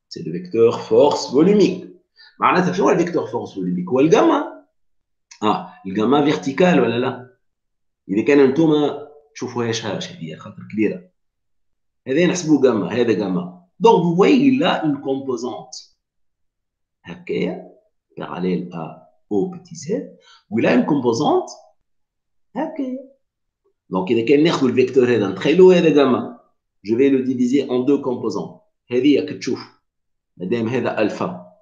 C'est le vecteur force volumique. معناتها شنو هو الفيكتور فورس volumique؟ هو الجاما. الجاما فيرتيكال ولا لا؟ اذا كان انتم تشوفوهاش هذه خاطر كبيره هذا نحسبوه جاما هذا جاما دونك vous voyez là une composante هكايا parallèle à au petit z ولا une composante هكايا دونك اذا كان ناخذ الفيكتور هذا نتخيلوا هذا جاما je vais le diviser en deux composants هذه راك تشوف مادام هذا الفا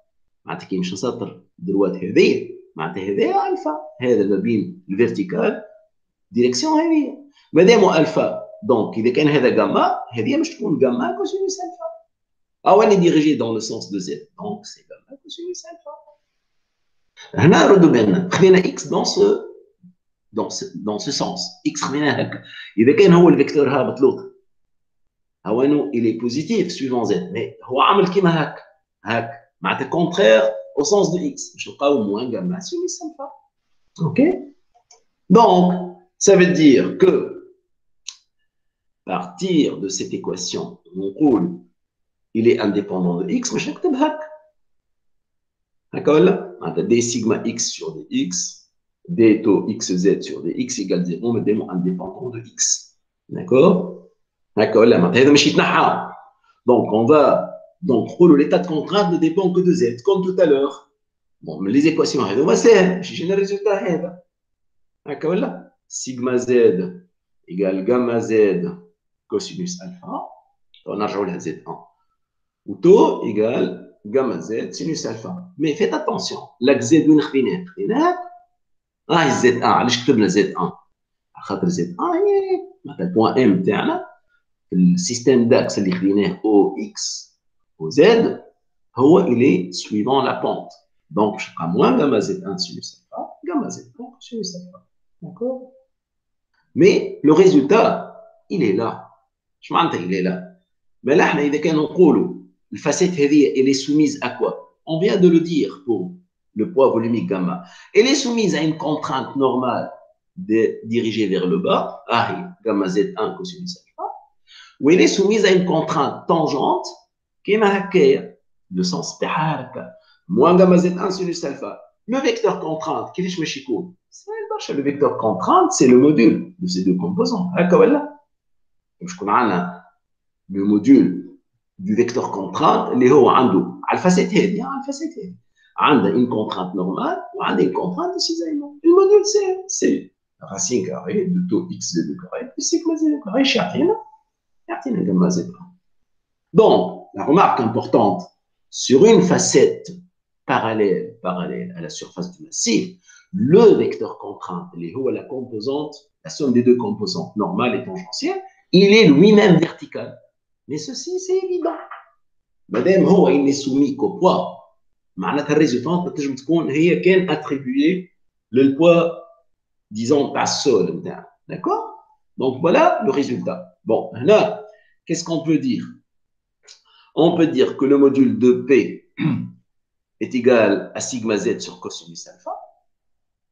معناتها كي مش نسطر دروات هذه معناتها هذا الفا هذا ما بين الفيرتيكال ديريكسيون هذه ما دام الفا دونك اذا كان هذا جاما هذه مش تكون جاما كوسينوس الفا او اني ديريجي دون لو سونس دو زد دونك سي جاما كوسينوس الفا هنا ردوا بالنا خلينا اكس دون سو سونس اكس خلينا هكا اذا كان هو الفيكتور هابط لوط هو انه الي بوزيتيف سويفون زد مي هو عامل كيما هكا معناتها كونترير au sens de x. Je parle au moins gamma sinus alpha. OK? Donc, ça veut dire que, à partir de cette équation, mon rôle, il est indépendant de x, mais je vais hack. D'accord? D sigma x sur dx, d taux xz sur dx égale 0, mais démon indépendant de x. D'accord? D'accord? Donc, on va. Donc, l'état de contrainte ne dépend que de z, comme tout à l'heure. Bon, mais les équations, j'ai le résultat. D'accord là? Sigma z égale gamma z cosinus alpha. On a joué la z1. Ou taux égale gamma z sinus alpha. Mais faites attention. La z où nous z1. علاش كتبنا z1 خاطر z1 هي مثلا point m تاعنا في السيستم داكس اللي خديناه او اكس au Z, il est suivant la pente. Donc, je prends moins gamma Z1 sinus alpha, gamma Z1 sinus alpha. D'accord? Mais le résultat, il est là. Je m'entends, il est là. Mais là, il y a une facette, elle est soumise à quoi? On vient de le dire pour le poids volumique gamma. Elle est soumise à une contrainte normale dirigée vers le bas, gamma Z1 cosinus alpha, ou elle est soumise à une contrainte tangente كيما هكايا لو سونس تاعها هكا موان غاما زد 1 سينوس الفا لو فيكتور كونترانت كيفاش باش يكون سهل برشا لو فيكتور كونترانت سي لو موديول دو سي دو كومبوزون هكا ولا باش يكون عندنا لو موديول دو فيكتور كونترانت اللي هو عنده على الفاسيت هذه عندها اون كونترانت نورمال وعندها اون كونترانت دو سيزايمون الموديول سي راسين كاري دو تو اكس زد كاري سيغما زد كاري اش يعطينا غاما زد 1 Donc, la remarque importante, sur une facette parallèle à la surface du massif, le vecteur contrainte, la composante, la somme des deux composantes normale et tangentielle, il est lui-même vertical. Mais ceci, c'est évident. Madame, il n'est soumis qu'au poids. معناتها الريزultante تنجم تكون هي كان attribué le poids, disons, à sol. D'accord? Donc voilà le résultat. Bon, là, qu'est-ce qu'on peut dire? On peut dire que le module de P est égal à sigma Z sur cosinus alpha.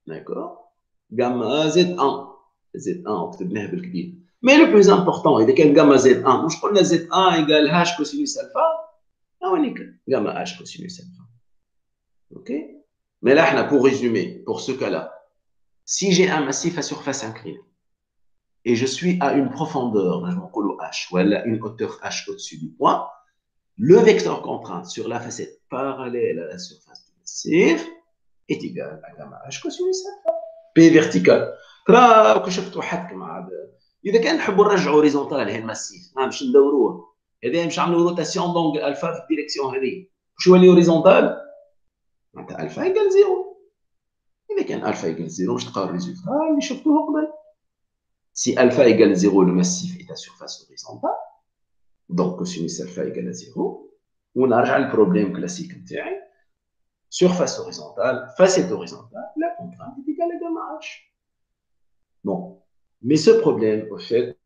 D'accord? Gamma Z1. Z1, on peut bien بالكبير. Mais le plus important, il est que gamma Z1. مش قلنا Z1 égale H cosinus alpha. Ah, on est gamma H cosinus alpha. OK? Mais là, pour résumer, pour ce cas-là, si j'ai un massif à surface inclinée et je suis à une profondeur, je m'appelle H, ou à une hauteur H au-dessus du point, le vecteur contrainte sur la facette parallèle à la surface du massif est égal à gamma H cosinus alpha. P vertical. راكم شفتوا حدكم عاد اذا كان نحبوا نرجعوا هوريزونتال هي الماسيف باش ندوروه هذا باش نعملوا روتاسيون دونك الفا في الديريكسيون هذه باش يولي هوريزونتال معناتها الفا ايكال زيرو. اذا كان الفا ايكال زيرو باش تلقاو الريزولتا اللي شفتوه قبل. Si alpha égale 0, le massif est à surface horizontale. Donc, cosinus alpha égale à 0. On a le problème classique. Surface horizontale, facette horizontale, la contrainte est égale à gamma H. Bon. Mais ce problème, au fait,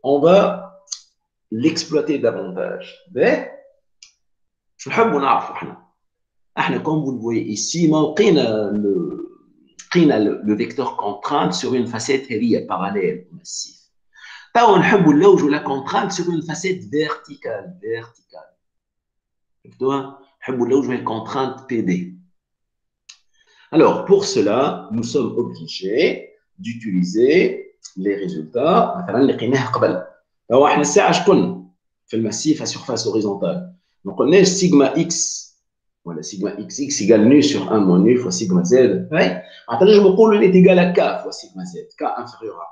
on va l'exploiter davantage. Mais, je veux dire, comme vous le voyez ici, on a le vecteur contrainte sur une facette parallèle au massif. On a la contrainte sur une facette verticale. On a la contrainte PD. Alors, pour cela, nous sommes obligés d'utiliser les résultats. Alors, on a le massif à surface horizontale. Donc, on a sigma x. Voilà, sigma xx égale nu sur 1 moins nu fois sigma z. Maintenant, je me pose est égal à k fois sigma z. K inférieur à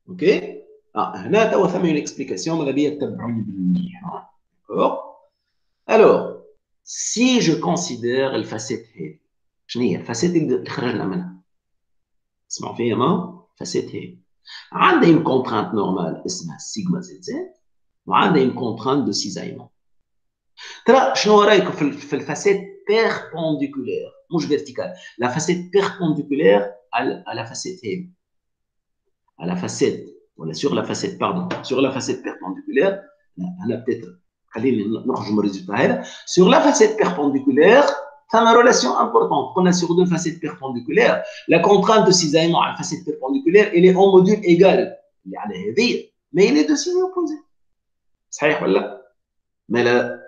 1. OK? Là, tu as une explication, mais d'accord? Alors, si je considère le facette هذه شنو هي الفاسيت اللي خرجنا منها اسمعوا فيا ما facette هذه عندها une contrainte normale اسمها sigma zz وعندها une contrainte de cisaillement. ترى شنو رايكم في الفاسيت بيربونديكولير مش فيرتيكال لا فاسيت بيربونديكولير à la facette هذه à la facette ولا sur la facette pardon sur la facette perpendiculaire انا peut-être خليني نخرج من الريزلت هذا sur la facette perpendiculaire ça a une relation importante. On a sur deux facettes perpendiculaires. La contrainte de cisaillement à la facette perpendiculaire, elle est en module égal. Mais il est de signes opposés. صحيح ولا؟ mais là,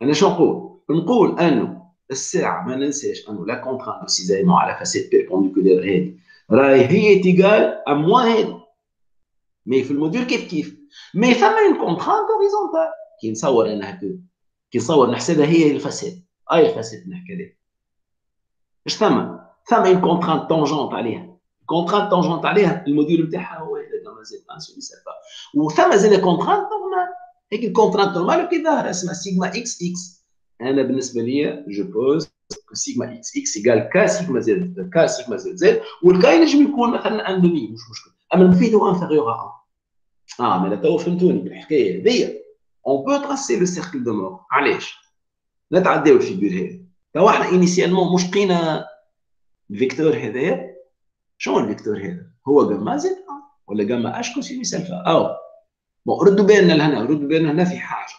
أنا شو نقول؟ نقول أنه الساعة ما ننساش أنه la contrainte de cisaillement à la facette perpendiculaire هذه راهي هي égal à moins هذه. mais في الموديل كيف mais فما une contrainte horizontale كي نصور أنا هكا كي نصور نحسبها هي الفاسيت. الفاسيت نحكي عليه. ايش ثم une contrainte tangente عليها. contrainte tangente عليها الموديل نتاعها هو هذا جاما زد 1 سوليس الفا. وثم زاد contrainte نورمال. هيك الكونترانت نورمال كي ظاهره اسمها سيجما اكس اكس. انا بالنسبه لي جو بوز سيجما اكس اكس ايكال كا سيجما زد كا سيجما زد زد والكا ينجم يكون مثلا ان دومي مش مشكل. اما المفيد هو انفيريور ا 1. mais تو فهمتوني بالحكايه هذيا. on peut tracer le cercle de mort. علاش؟ نتعداو الفيجور هذه. تو احنا انيسيالمون مش لقينا الفيكتور هذايا. شنو الفيكتور هذا؟ هو جاما زد ولا جاما اش كوسينوس الفا او. بون ردوا بالنا هنا في حاجه.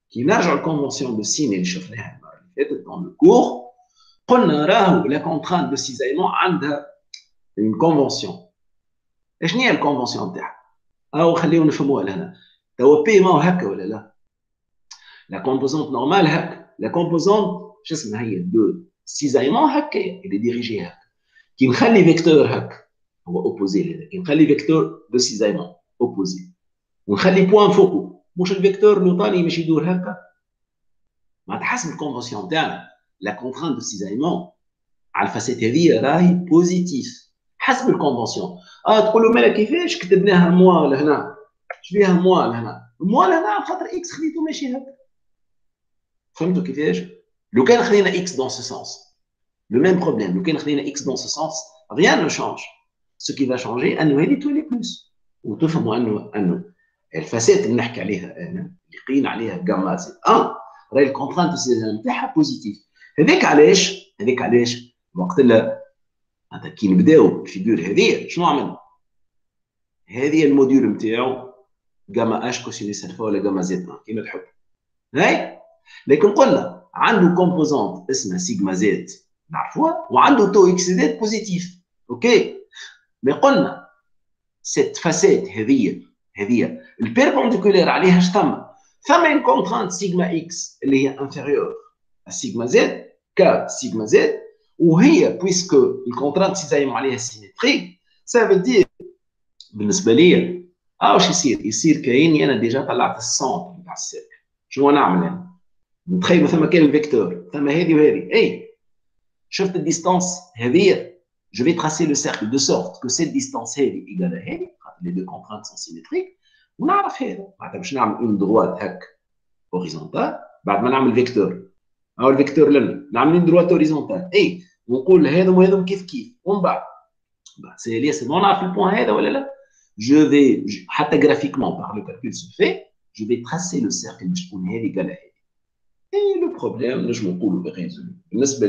كي نرجعوا الكونفونسيون دو سين اللي شفناها المره اللي فاتت دون لو كور قلنا راهو لا كونترانت دو سيزايمون عندها اون كونفونسيون. شنو هي الكونفونسيون تاعها؟ او خليو نفهموها لهنا. توا بي ما هو هكا ولا لا؟ لا كومبوزونت نورمال هكا. لا كومبوزونت شو اسمها هي دو سيزايمون هكا اللي ديريجي هكا. كي نخلي فيكتور هكا هو اوبوزي لهذا. كي نخلي فيكتور دو سيزايمون اوبوزي ونخلي بوان فوقه مش الفيكتور لوطاني مش يدور هكا. معناتها حسب الكونفونسيون تاعنا لا كونترانت دو سيزايمون على الفاسيت هذه راهي بوزيتيف حسب الكونفونسيون. تقولوا مالا كيفاش كتبناها موا لهنا؟ اش بيها موا لهنا؟ موا لهنا على خاطر اكس خليته ماشي هكا. فهمتوا كيفاش؟ لو كان خلينا اكس دون سو سونس لو ميم بروبليم. لو كان خلينا اكس دون سو سونس rien ne change. Ce qui va changer انه هذه تولي بلس وتفهموا انه الفاسات اللي نحكي عليها انا اللي قينا عليها جاما زد 1 راهي الكونترانت نتاعها بوزيتيف. هذاك علاش وقت اللي كي نبداو الفيجور هذه شنو عملنا؟ هذه الموديول نتاعو جاما اش كوسينيس الفا ولا جاما زد 1 كيما تحب. هاي لكن قلنا عنده كومبوزونت اسمها سيجما زد نعرفوها وعنده تو اكس زد بوزيتيف. اوكي مي قلنا سيت فاسيت هذه البيربونديكولير عليها ثم ان كونترانت سيجما اكس اللي هي انفيريور سيجما زد ك سيجما زد وهي بويسكو الكونترانت سيزايم عليها سيمتريك سافو دير بالنسبه لي واش يصير كايني انا ديجا طلعت السونتر تاع السيركل. شنو نعمل انا؟ نتخيل ثم كاين الفيكتور ثم هذه وهذه اي شفت الديستانس هذه je vais tracer le cercle de sorte que cette distance هذه égale à هذه les deux contraintes sont symétriques ونعرف هذا بعد باش نعمل اون droite هك هوريزونتال بعد ما نعمل فيكتور او الفيكتور لنا نعمل اون droite هوريزونتال اي ونقول هذم وهذم كيف ومن بعد سي ليسمون نعرف البوان هذا ولا لا je vais حتى graphiquement par le calcul se fait je vais tracer le cercle باش تكون هذه égale à هذه. اي لو بروبليم نجم نقولوا ريزولو. بالنسبه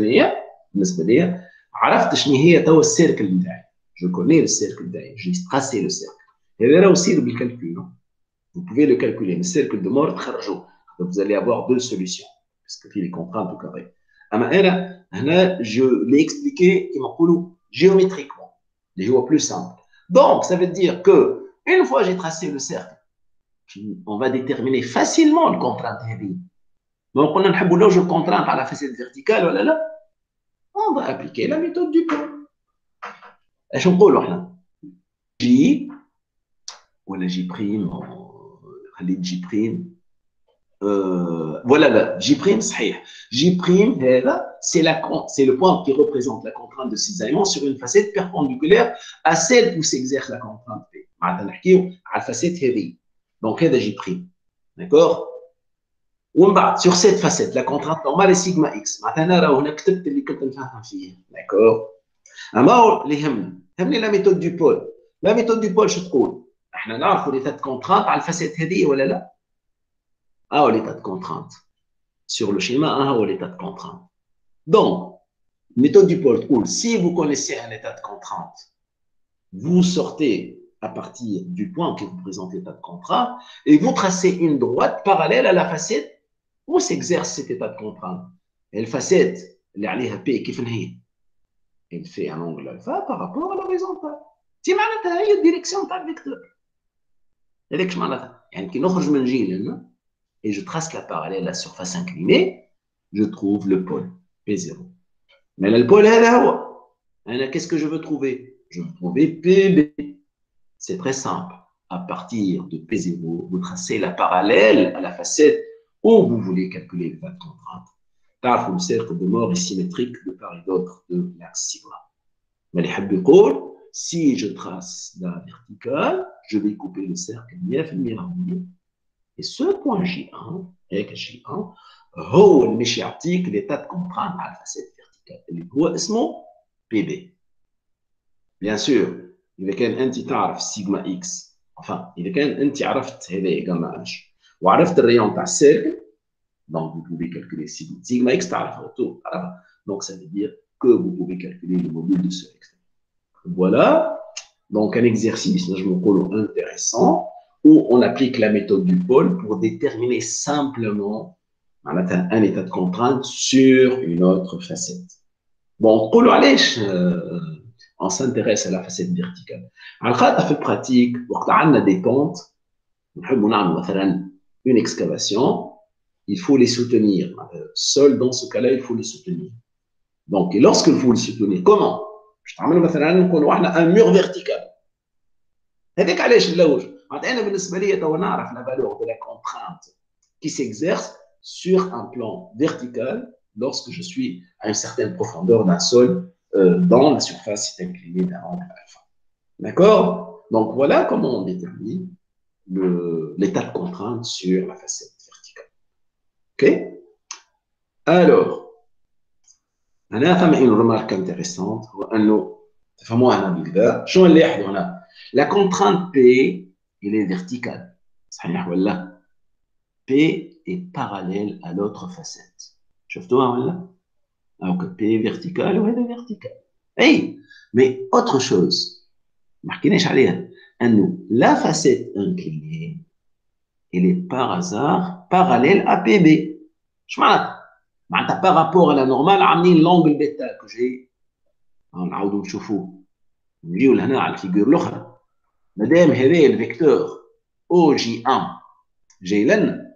ليا عرفت شنو هي توا السيركل نتاعي جو كوني السيركل نتاعي جي تراسي لو سيركل هذا راه يصير بالكالكول vous pouvez le calculer mais cercle de mort تخرجوا vous allez avoir deux solutions parce que في les contraintes au carré. اما انا هنا je l'ai expliqué كما نقولوا géométriquement اللي هو plus simple. Donc ça veut dire que une fois j'ai tracé le cercle on va déterminer facilement le contrainte هذه. ما قلنا نحبوا نلوجوا الكونترانت على فاسيت فيرتيكال ولا لا؟ on va appliquer la méthode du pôle. ايش نقولوا احنا؟ جي ولا جي بريم خليت جي بريم ولا لا جي بريم صحيح جي بريم هذا c'est le point qui représente la contrainte de cisaillement sur une facette perpendiculaire à celle où s'exerce la contrainte P. معناتها نحكيو على الفاسيت هذه donc هذا جي بريم d'accord. ومن بعد sur cette facette la contrainte normale est sigma x معناتها انا راه هنا كتبت اللي كنت نفهم فيه داكور. اما اللي يهمني لا ميثود دو بول. لا ميثود دو بول شو تقول؟ احنا نعرفوا لي تات كونترانت على الفاسيت هذه ولا لا؟ لي تات كونترانت sur le schéma هو لي تات كونترانت. donc méthode du pôle تقول si vous connaissez un état de contrainte vous sortez à partir du point que vous présentez l'état de contrainte et vous tracez une droite parallèle à la facette où s'exerce cet état de contrainte. Et le facette, اللي عليها P كيف هي؟ il fait un angle alpha par rapport à l'horizontale. تي معناتها هي الديريكسيون تاع الفيكتور. هذاك اش معناتها؟ يعني كي نخرج من جي لهنا et je trace la parallèle à la surface inclinée, je trouve le pôle P0. Mais là, le pôle هذا هو. أنا qu'est-ce que je veux trouver? Je veux trouver PB. C'est très simple. À partir de P0, vous tracez la parallèle à la facette où vous voulez calculer l'état de contrainte. تعرفوا le cercle de mort est symétrique de part et d'autre de l'axe sigma. Mais les يقول si je trace la verticale, je vais couper le cercle 100%. Et ce point J1, هيك J1 هو اللي مش يعطيك l'état de contrainte على الفاسيت verticale اللي هو اسمه PB. Bien sûr, إذا كان أنت تعرف سيجما إكس إذا كان أنت عرفت هذا جاما اتش وعرفت الريون تاع السيركل donc vous pouvez calculer sigma x تعرفها tout donc ça veut dire que vous pouvez calculer le module de ce vecteur. Voilà donc un exercice intéressant où on applique la méthode du pôle pour déterminer simplement un état de contrainte sur une autre facette. Bon, on s'intéresse à la facette verticale. Alors, dans la pratique, quand on a des pentes, on a une excavation, il faut les soutenir. Seul dans ce cas-là, il faut les soutenir. Donc, lorsque vous les soutenez, comment? Je t'amène un mur vertical. هذاك علاش نلوج انا بالنسبه لي تو نعرف la valeur de la contrainte qui s'exerce sur un plan vertical lorsque je suis à une certaine profondeur d'un sol dans la surface inclinée d'un angle alpha. D'accord? Donc voilà comment on détermine l'état de contrainte sur la facette verticale. Ok? Alors, هنا ثم une remarque intéressante هو انه تفهموها هنا بالكدا شنو اللي يحدث هنا؟ La contrainte P il est vertical. صحيح ولا؟ P est parallèle à l'autre facette. شفتوها ولا؟ Donc P est vertical ou elle est verticale. Hey, mais autre chose, ما حكيناش عليها أنه la facette inclinée elle est par hasard parallèle à PB. Je معناتها par rapport à la normale عاملين l'angle bêta que j'ai نعاودوا نشوفوه نجيو لهنا على الفيجور الاخرى مادام هذا الفيكتور او جي 1 جاي لنا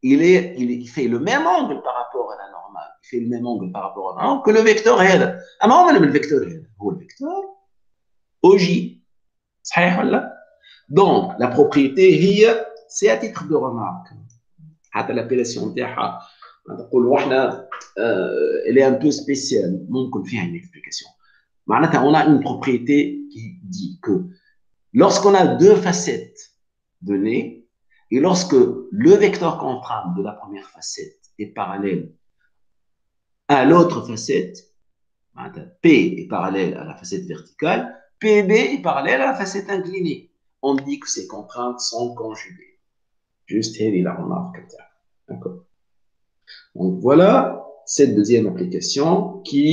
il fait le même angle par rapport à la normale il fait le même angle par rapport à la normale que le vecteur هذا اما هو من الفيكتور هذا هو الفيكتور او جي صحيح ولا donc la propriété هي c'est à titre de remarque حتى l'appellation نتاعها نقولوا احنا elle est un peu spéciale ممكن فيها une explication معناتها on a une propriété qui dit que lorsqu'on a deux facettes données et lorsque le vecteur contraint de la première facette est parallèle à l'autre facette, P est parallèle à la facette verticale, PB est parallèle à la facette inclinée. On dit que ces contraintes sont conjuguées. Juste la remarque. D'accord. Donc voilà cette deuxième application qui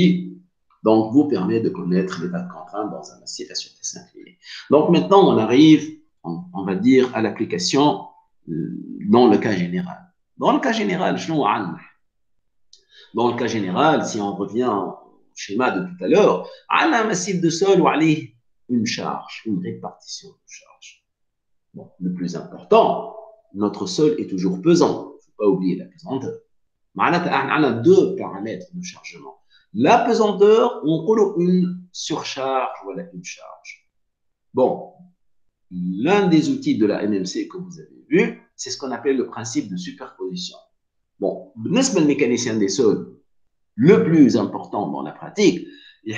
donc vous permet de connaître l'état de contrainte dans un massif à surface inclinée. Donc maintenant on arrive, on va dire, à l'application dans le cas général. Dans le cas général, dans le cas général, si on revient au schéma de tout à l'heure, on a un massif de sol où il une charge, une répartition de charge. Bon, le plus important, notre sol est toujours pesant. Il ne faut pas oublier la pesanteur. On a deux paramètres de chargement. La pesanteur, on colle une surcharge, voilà une charge. Bon, l'un des outils de la NMC que vous avez vu, c'est ce qu'on appelle le principe de superposition. Bon, le mécanicien des sols, le plus important dans la pratique, il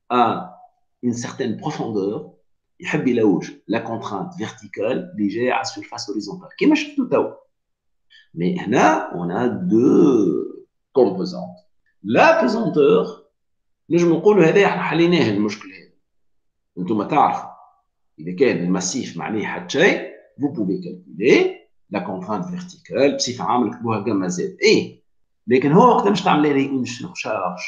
a une certaine profondeur, il la contrainte verticale légère à surface horizontale. Mais là, on a deux composantes. La pesanteur, nous نقولوا هذا احنا حليناه المشكل هذا. انتم تعرفوا إذا كان المسيف معناه حد شيء vous pouvez calculer la contrainte verticale بصفة عامة نكتبوها جاما زد ايه لكن هو وقت مش تعمل لي اون سورشارج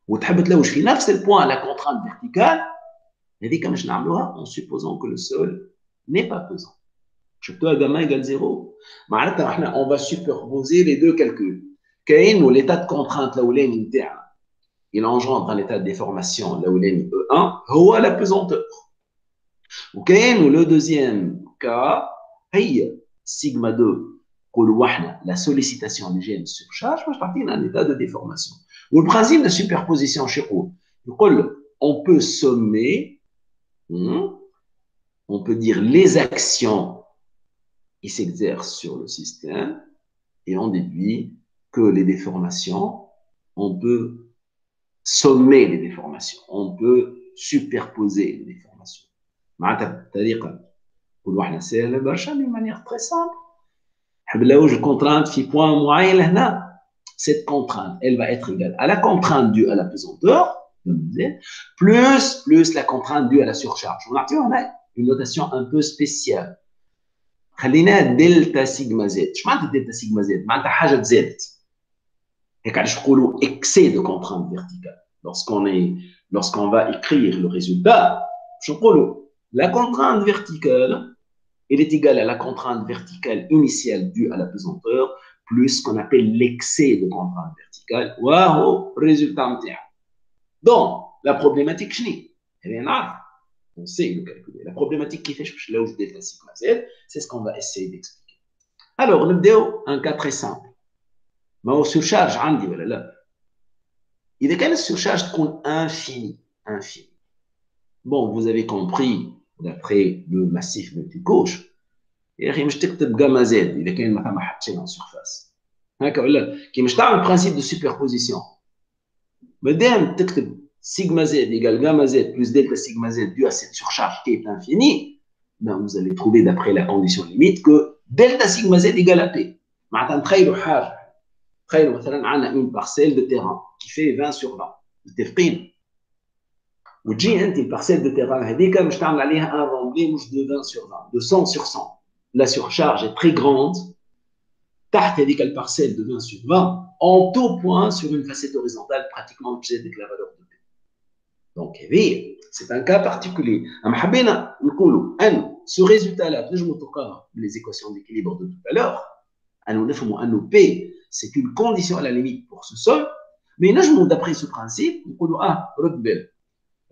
وتحب تلوج في نفس البوان لا contrainte verticale هذيك مش نعملوها en supposant que le sol n'est pas pesant. شفتوها جاما égale 0 معناتها احنا on va superposer les deux calculs. كاين l'état de contrainte الاولاني نتاعنا il engendre un état de déformation الاولاني E1 هو la pesanteur. وكاين le deuxième cas هي sigma 2 نقولوا احنا la sollicitation légère de surcharge باش تعطينا un état de déformation. Le principe de superposition شيقول يقول on peut sommer on peut dire les actions qui s'exercent sur le système et on déduit que les déformations, on peut sommer les déformations, on peut superposer les déformations. D'une manière très simple. Cette contrainte, elle va être égale à la contrainte due à la pesanteur, plus la contrainte due à la surcharge. On a une notation un peu spéciale. خليناها دلتا سيجما زد. اش معناتها دلتا سيجما زد؟ معناتها حاجه تزادت. هيك علاش نقولوا excès de contrainte verticale. Lorsqu'on va écrire le résultat, je نقولوا la contrainte verticale elle est égale à la contrainte verticale initiale due à la pesanteur plus ce qu'on appelle l'excès de contrainte verticale. وهو résultat نتاعها. Donc la problématique شنو؟ هذه نعرف. On sait le calculer. La problématique qui fait là où je delta sigma z, c'est ce qu'on va essayer d'expliquer. Alors, nous avons un cas très simple. Mais au surcharge, عندي ولا لا؟ إذا كان surcharge تكون infini. Bon, vous avez compris d'après le massif multicouche. يا أخي مش تكتب gamma z إذا كان ما فما حد شيء en surface. هكا ولا؟ كي مش تعمل principe de superposition. مادام تكتب sigma z égale gamma z plus delta sigma z dû à cette surcharge qui est infinie, ben vous allez trouver d'après la condition limite que delta sigma z égale à P. معناتها نتخيلوا حاجة. تخيلوا مثلا عندنا une parcelle de terrain qui fait 20 sur 20. متفقين؟ وتجي انت البارسيل دو تيران هذيك باش تعمل عليها ان رومبلي مش دو 20 sur 20 de 100 sur 100 la surcharge est très grande تحت هذيك البارسيل de 20 sur 20 en tout point sur une facette horizontale pratiquement objet avec la valeur de P. Donc c'est un cas particulier. اما حبينا نقولوا ان ce résultat là تنجموا تلقاها les équations d'équilibre de tout à l'heure انه نفهموا انه P c'est une condition à la limite pour ce sol mais نجموا d'après ce principe نقولوا رد بالك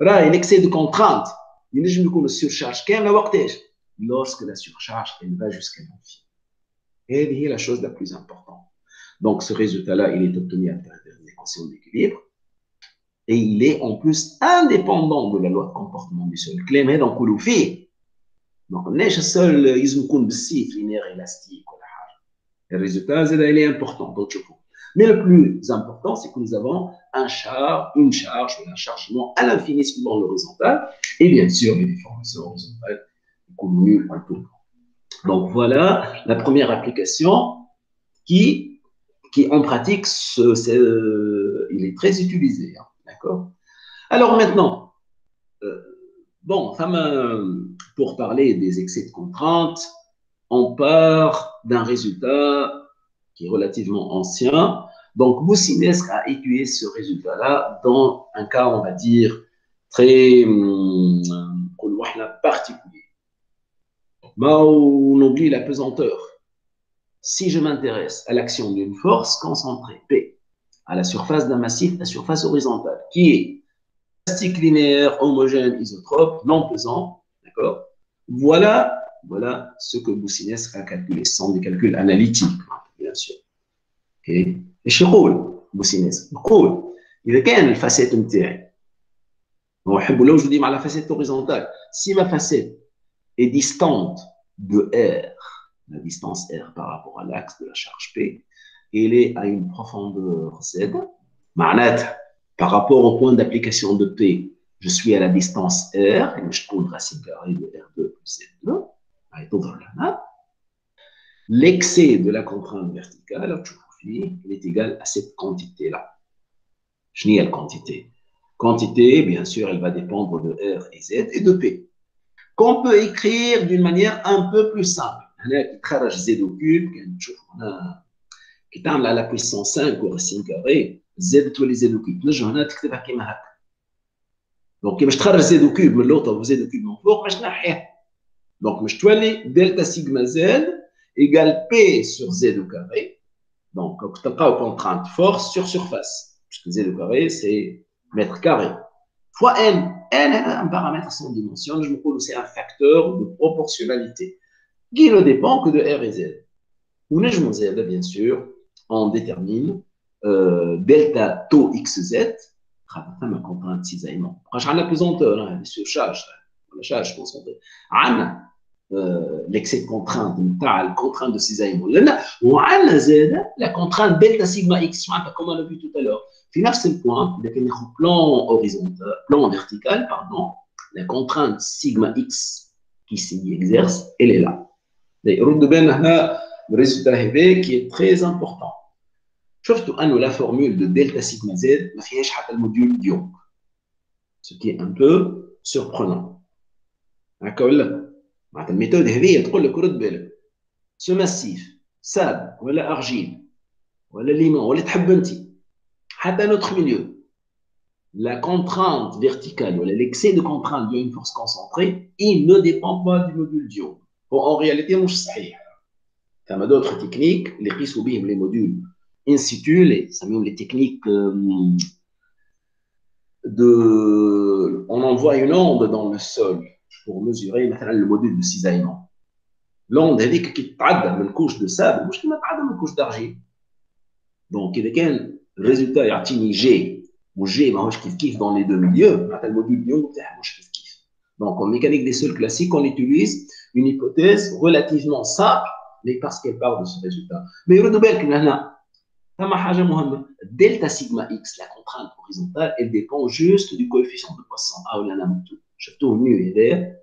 راهي l'excès de contrainte ينجم يكون السيرشارج كامله وقتاش lorsque la surcharge elle va jusqu'à l'infini. هذه هي la chose la plus importante. Donc ce résultat là il est obtenu à travers une équation d'équilibre et il est en plus indépendant de la loi de comportement du sol. الكلام هذا نقولوا فيه ما قلناش السول يلزم يكون بالسيف لينير élastique ولا حاجه. Le résultat زاد il est important donc تشوفوا. Mais le plus important, c'est que nous avons une charge ou un chargement à l'infini dans l'horizontal. Et bien sûr, les déformations horizontales sont nulles en tout temps. Donc voilà la première application qui en pratique, il est très utilisé. Hein, d'accord. Alors maintenant, pour parler des excès de contrainte, on part d'un résultat qui est relativement ancien. Donc, Boussinesq a étudié ce résultat-là dans un cas, on va dire, très particulier. On oublie la pesanteur. Si je m'intéresse à l'action d'une force concentrée, P, à la surface d'un massif, la surface horizontale, qui est élastique linéaire, homogène, isotrope, non pesant, d'accord? Voilà ce que Boussinesq a calculé. Ce sont des calculs analytiques, bien sûr. ايش يقول بوسينيس؟ يقول اذا كان الفاسيت نتاعي ونحبوا نوجدوا ديما على فاسيت هوريزونتال si ma facette est distante de R, la distance R par rapport à l'axe de la charge P, elle est à une profondeur Z. معناتها par rapport au point d'application de P, je suis à la distance R, et je trouve racine carrée de R2 plus Z2. L'excès de la contrainte verticale, il est égal à cette quantité-là. Je nie la quantité. Quantité, bien sûr, elle va dépendre de R et Z et de P. Qu'on peut écrire d'une manière un peu plus simple. On Z au cube, qui est à la puissance 5 ou racine carrée, Z tous les Z au cube. Donc, je vais Z au cube, mais l'autre, vous Z au cube, donc, je vais delta sigma Z égale P sur Z au carré. Donc, tu as contrainte force sur surface, puisque Z au carré, c'est mètre carré, fois N. N est un paramètre sans dimension, je me trouve c'est un facteur de proportionnalité qui ne dépend que de R et Z. Ou je Z, bien sûr, on détermine delta taux XZ, ma contrainte cisaillement. Quand j'ai la pesanteur, la surcharge, la charge concentrée, l'excès de contrainte, la contrainte de cisaillement. Ou la contrainte delta sigma X, comme on l'a vu tout à l'heure. Finalement, c'est le point, plan horizontal, plan vertical, pardon, la contrainte sigma X qui s'y exerce, elle est là. Le résultat qui est très important. شفتوا أنه la formule de delta sigma Z ما فيهاش حتى الموديول ديونغ. Ce qui est un peu surprenant. هكا ولا؟ معناتها الميثود هذه تقول لك رد بالك. Ce massif, sable ولا argile ولا limon ولا تحب أنت حتى notre milieu. La contrainte verticale ou l'excès de contrainte d'une force concentrée, il ne dépend pas du module d'ion. Bon, en réalité, مش صحيح. Il y a d'autres techniques, les قيسوا بهم les modules in situ, les techniques on envoie une onde dans le sol pour mesurer le module de cisaillement. L'onde هذيك qui تعدى من couche de sable مش كما تعدى من couche d'argile. Donc إذا كان الريزلتا يعطيني G وجي ماهوش كيف dans les deux milieux, معناتها الموديل ديون تاعها مش كيف. Donc en mécanique des sols classiques, on utilise une hypothèse relativement simple, mais parce qu'elle part de ce résultat. Mais يردوا بالك هنا فما حاجة مهمة. Delta sigma X, la contrainte horizontale, elle dépend juste du coefficient de Poisson. Ah, ولا أنا مكتوب. شفتوه nu هذا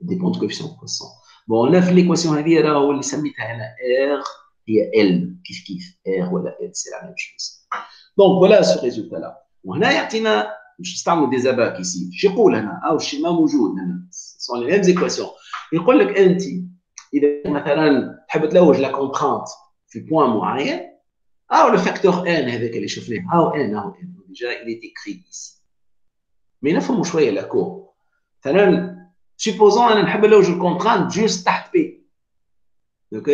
dépend du coefficient de Poisson. Bon, on a fait l'équation هذه راهو اللي سميتها هنا R هي L كيف R ولا L, c'est la même chose. Donc voilà ce résultat-là. وهنا يعطينا مش نستعملوا des abacs ici. شو يقول هنا أو الشيء ما موجود هنا. Ce sont les mêmes équations. يقول لك أنت إذا مثلا تحب تلوج لا كونترانت في بوان معين أو le facteur n هذاك اللي شفناه أو n déjà il est écrit ici. Mais نفهموا شوية لا كور. مثلا supposons أنا نحب نلوج الكونترانت juste تحت P. OK.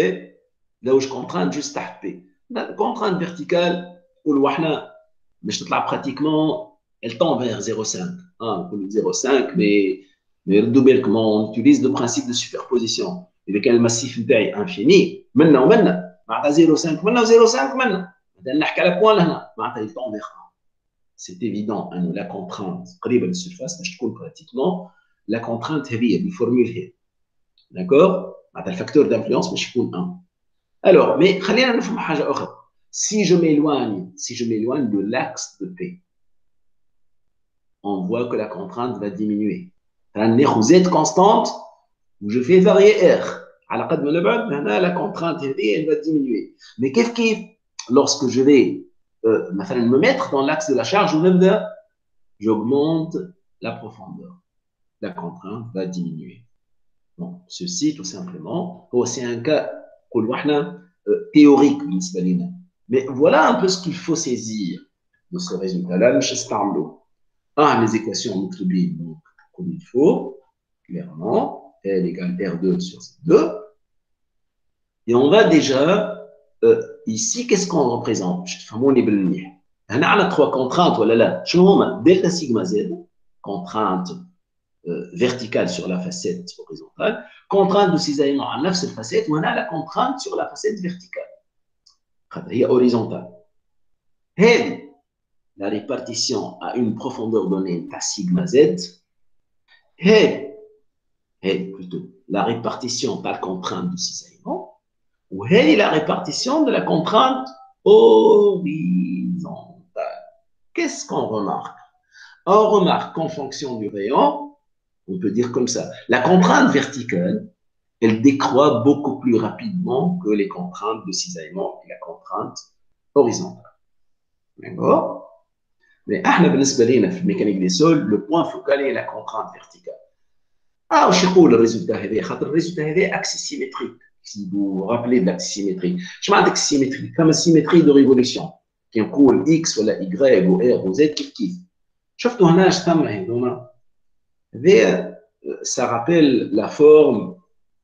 لوج كونترانت juste تحت P. الكونترانت فيرتيكال نقولوا احنا باش تطلع براتيكمون elle tend vers 0,5. نقولوا 0,5 mais ردوا بالكم on utilise le principe de superposition. إذا كان المسيف نتاعي انفيني منا ومنا معناتها 0,5 منا و0,5 منا. مثلا نحكي على بوان لهنا معناتها il tend vers 1. C'est évident أنه la contrainte قريبة للسيرفاس باش تكون براتيكمون la contrainte هذه بالفورمول هي. D'accord. معناتها الفاكتور دانفلونس باش يكون 1. Alors, mais خلينا نفهم حاجة أخرى. Si je m'éloigne de l'axe de P, on voit que la contrainte va diminuer. ناخذ Z constante où je fais varier R. على قد ما نبعد هنا la contrainte elle va diminuer. Mais كيف lorsque je vais مثلا me mettre dans l'axe de la charge ونبدا j'augmente la profondeur. La contrainte va diminuer. Donc, ceci tout simplement, c'est un cas نقولوا احنا théorique بالنسبة لنا. Mais voilà un peu ce qu'il faut saisir de ce résultat-là. مش نستعملوا les équations مكتوبين donc comme il faut clairement L égale R2 sur C2 et on va déjà ici qu'est-ce qu'on représente je تفهموني بالمليح هنا على 3 contraintes ولا لا شنو هما delta sigma z contrainte verticale sur la facette horizontale contrainte de cisaillement à نفس الفاسيت وهنا la contrainte sur la facette verticale هي horizontale هذه la répartition à une profondeur donnée à sigma z est plutôt la répartition par contrainte de cisaillement ou est la répartition de la contrainte horizontale. Qu'est-ce qu'on remarque? On remarque qu'en fonction du rayon, on peut dire comme ça, la contrainte verticale, elle décroît beaucoup plus rapidement que les contraintes de cisaillement et la contrainte horizontale. D'accord? Mais بالنسبة لنا في الميكانيك دي سول le point focal est la contrainte verticale. واش يقول الريزولتا هذا خاطر الريزولتا هذا اكسي سيمتريك si vous vous rappelez de l'axe symétrique شنو معناتها اكسي سيمتريك كما السيمتري دو ريفوليسيون كي نقول اكس ولا واي و ار و زد كيف شفتوا هنا اش ثم هذوما هذا ça rappelle la forme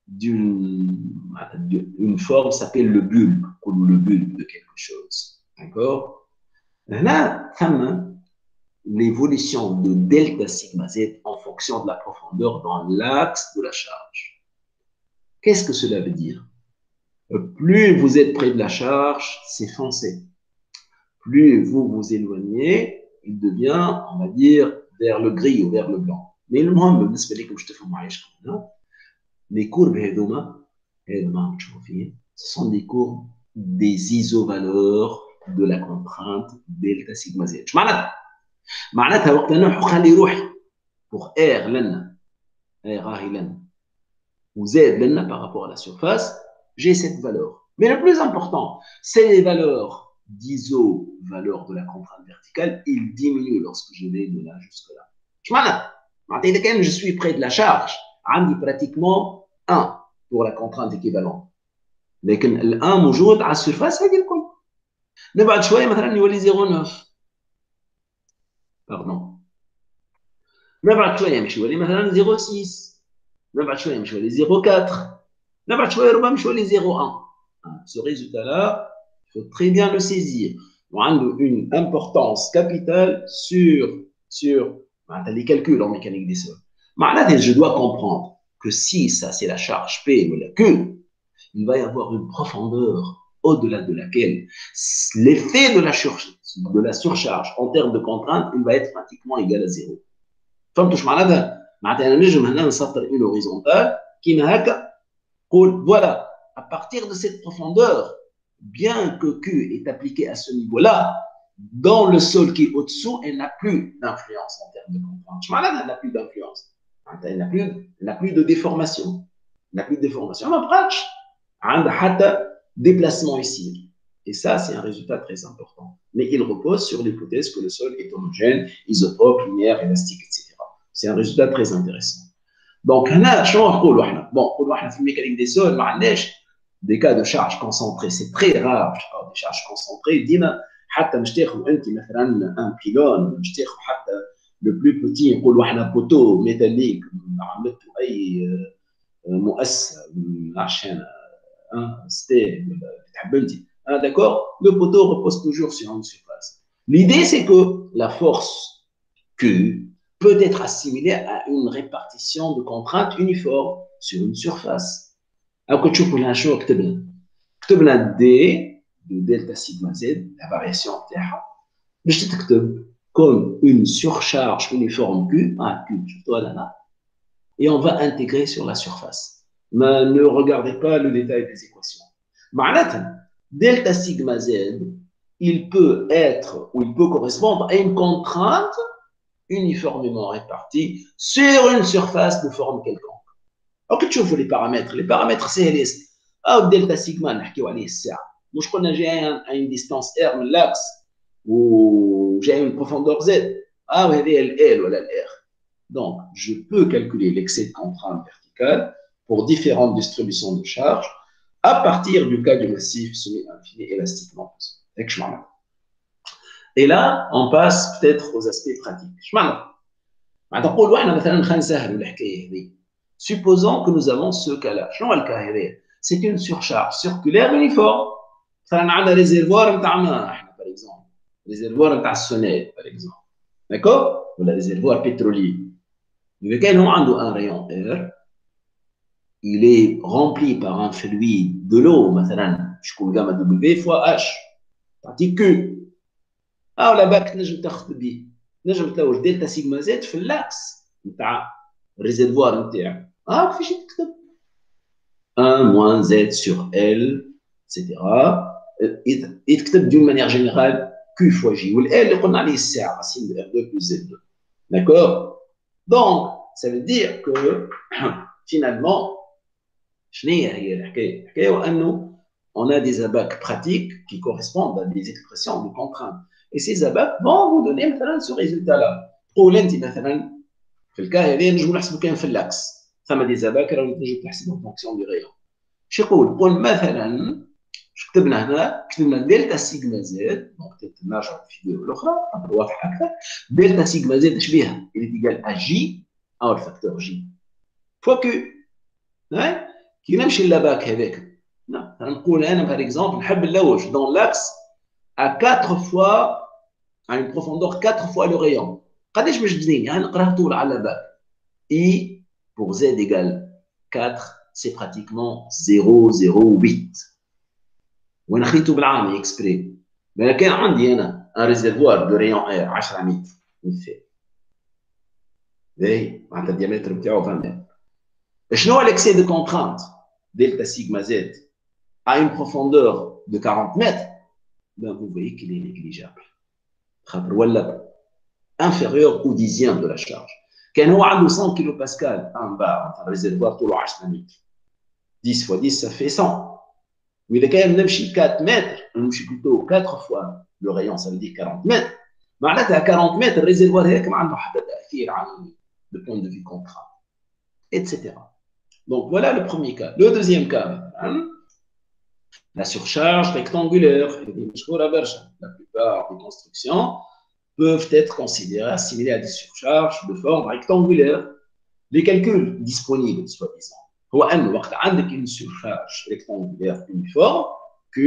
d'une forme s'appelle le bulbe ou le bulbe de quelque chose d'accord هنا ثم l'évolution de delta sigma z en fonction de la profondeur dans l'axe de la charge. Qu'est-ce que cela veut dire? Plus vous êtes près de la charge, c'est foncé. Plus vous vous éloignez, il devient, on va dire, vers le gris ou vers le blanc. Mais le moins, les courbes, ce sont des courbes des isovaleurs de la contrainte delta sigma z. معناتها وقت نروح خلي روحي pour R لنا R راهي لنا و Z لنا par rapport à la surface j'ai cette valeur mais le plus important c'est les valeurs d'iso valeur de la contrainte verticale ils diminuent lorsque je vais de là jusque là معناتها إذا كان je suis près de la charge عندي pratiquement 1 pour la contrainte équivalente لكن ال 1 موجود على السيرفاس هذه الكل نبعد شويه مثلا يولي 0.9 pardon نبعد شويه مش يولي مثلا 0.6 نبعد شويه مش يولي 0.4 نبعد شويه ربما مش يولي 0.1 ce résultat là il faut très bien le saisir وعنده une importance capitale sur les calculs en mécanique des sols معناتها je dois comprendre que si ça c'est la charge P ou la Q il va y avoir une profondeur au-delà de laquelle l'effet de la surcharge en termes de contrainte il va être pratiquement égal à 0 فهمتوا اش معناتها؟ معناتها انا نجم هنا نسطر une horizontale كيما هكا نقول voilà à partir de cette profondeur bien que Q est appliqué à ce niveau-là dans le sol qui est au-dessous elle n'a plus d'influence en termes de contrainte اش معناتها elle n'a plus d'influence معناتها elle n'a plus de déformation elle n'a plus de déformation ما بقاتش عندها حتى déplacement ici Et ça, c'est un résultat très important. Mais il repose sur l'hypothèse que le sol est homogène, isotrope, linéaire, élastique, etc. C'est un résultat très intéressant. Donc, هنا شنو نقولوا احنا؟ Bon, نقولوا احنا في الميكانيك des sols ما عندناش des cas de charge concentrée. C'est très rare des charges concentrées. ديما حتى مش تاخذوا انت مثلا ان بيلون، مش تاخذوا حتى لو بلو بوتي نقولوا احنا بوتو ميتاليك عملته اي مؤسسه عشان ستيل تحب انت. D'accord? Le poteau repose toujours sur une surface. L'idée, c'est que la force Q peut être assimilée à une répartition de contraintes uniforme sur une surface. Alors que tu peux la chose, كتبنا D de delta sigma Z, la variation تاعها باش تكتب comme une surcharge uniforme Q, Q, là, et on va intégrer sur la surface. Mais ne regardez pas le détail des équations. معناتها delta sigma Z, il peut être ou il peut correspondre à une contrainte uniformément répartie sur une surface de forme quelconque. Alors que tu vois les paramètres CLS, delta sigma نحكيو عليه الساعة. مش قلنا جاي à une distance R من l'axe ou j'ai une profondeur Z. وهذه ال L ولا ال R. Donc, je peux calculer l'excès de contrainte verticale pour différentes distributions de charge à partir du cas du massif semi-infini élastiquement pesant. Et là, on passe peut-être aux aspects pratiques. Supposons que nous avons ce cas-là. C'est une surcharge circulaire uniforme. On a un réservoir, par exemple. Réservoir intentionnel, par exemple. D'accord? Ou le réservoir pétrolier. Lequel on a un rayon R, il est rempli par un fluide de l'eau, مثلا شكون gamma W fois H, partie Q. ولا باك تنجم تاخذ به، تنجم تلوج دلتا سيجما زد في اللاكس نتاع الريزرفوار نتاعك. كيفاش تكتب 1 moins Z sur L, etc. يتكتب d'une manière générale Q fois J. وال L اللي قلنا عليه الساعة racine de R2 plus Z2. D'accord? Donc, ça veut dire que finalement, on a des abacs pratiques qui correspondent à des expressions de contraintes. Et ces abacs vont vous donner ce résultat-là. Pour l'anti-مثلا في الكا هذا نجمو نحسبو كان في اللاكس. ثم des abacs راهم تنجم تحسبهم فونكسيون دو ريون. شو يقول؟ قول مثلا كتبنا هنا دلتا سيجما زد، دونك نرجعوا للفيديو الاخرى واضحه اكثر. دلتا سيجما زد اش بها؟ اللي تيجال ا جي او الفاكتور جي فوا كيو. كي نمشي لاباك هذاك نقول انا par exemple نحب نلوج dans l'axe à 4 fois à une profondeur 4 fois le rayon. قداش باش تزيد؟ نقراه طول على باك. I pour Z égale 4, c'est pratiquement 0,08. وانا خليته بالعامي اكسبري. mais كان عندي انا un réservoir de rayon R 10 متر مثال. باهي معناتها الديامتر نتاعو 20 متر. شنو هو l'excès de contrainte delta sigma Z à une profondeur de 40 mètres? Ben vous voyez qu'il est négligeable. Inférieur au dixième de la charge. كان هو عنده 100 كيلو باسكال en bas, un réservoir طوله 10 متر. 10 fois 10 ça fait 100. وإذا كان نمشي 4 متر نمشي plutôt 4 fois le rayon, ça veut dire 40 mètres. معناتها 40 متر الريزرفوار هذاك ما عنده حتى تأثير على le point de vue contraint, etc. Donc voilà le premier cas. Le deuxième cas, la surcharge rectangulaire. La plupart des constructions peuvent être considérées, assimilées à des surcharges de forme rectangulaire. Les calculs disponibles, soi-disant, هو أن وقت عندك une surcharge rectangulaire uniforme Q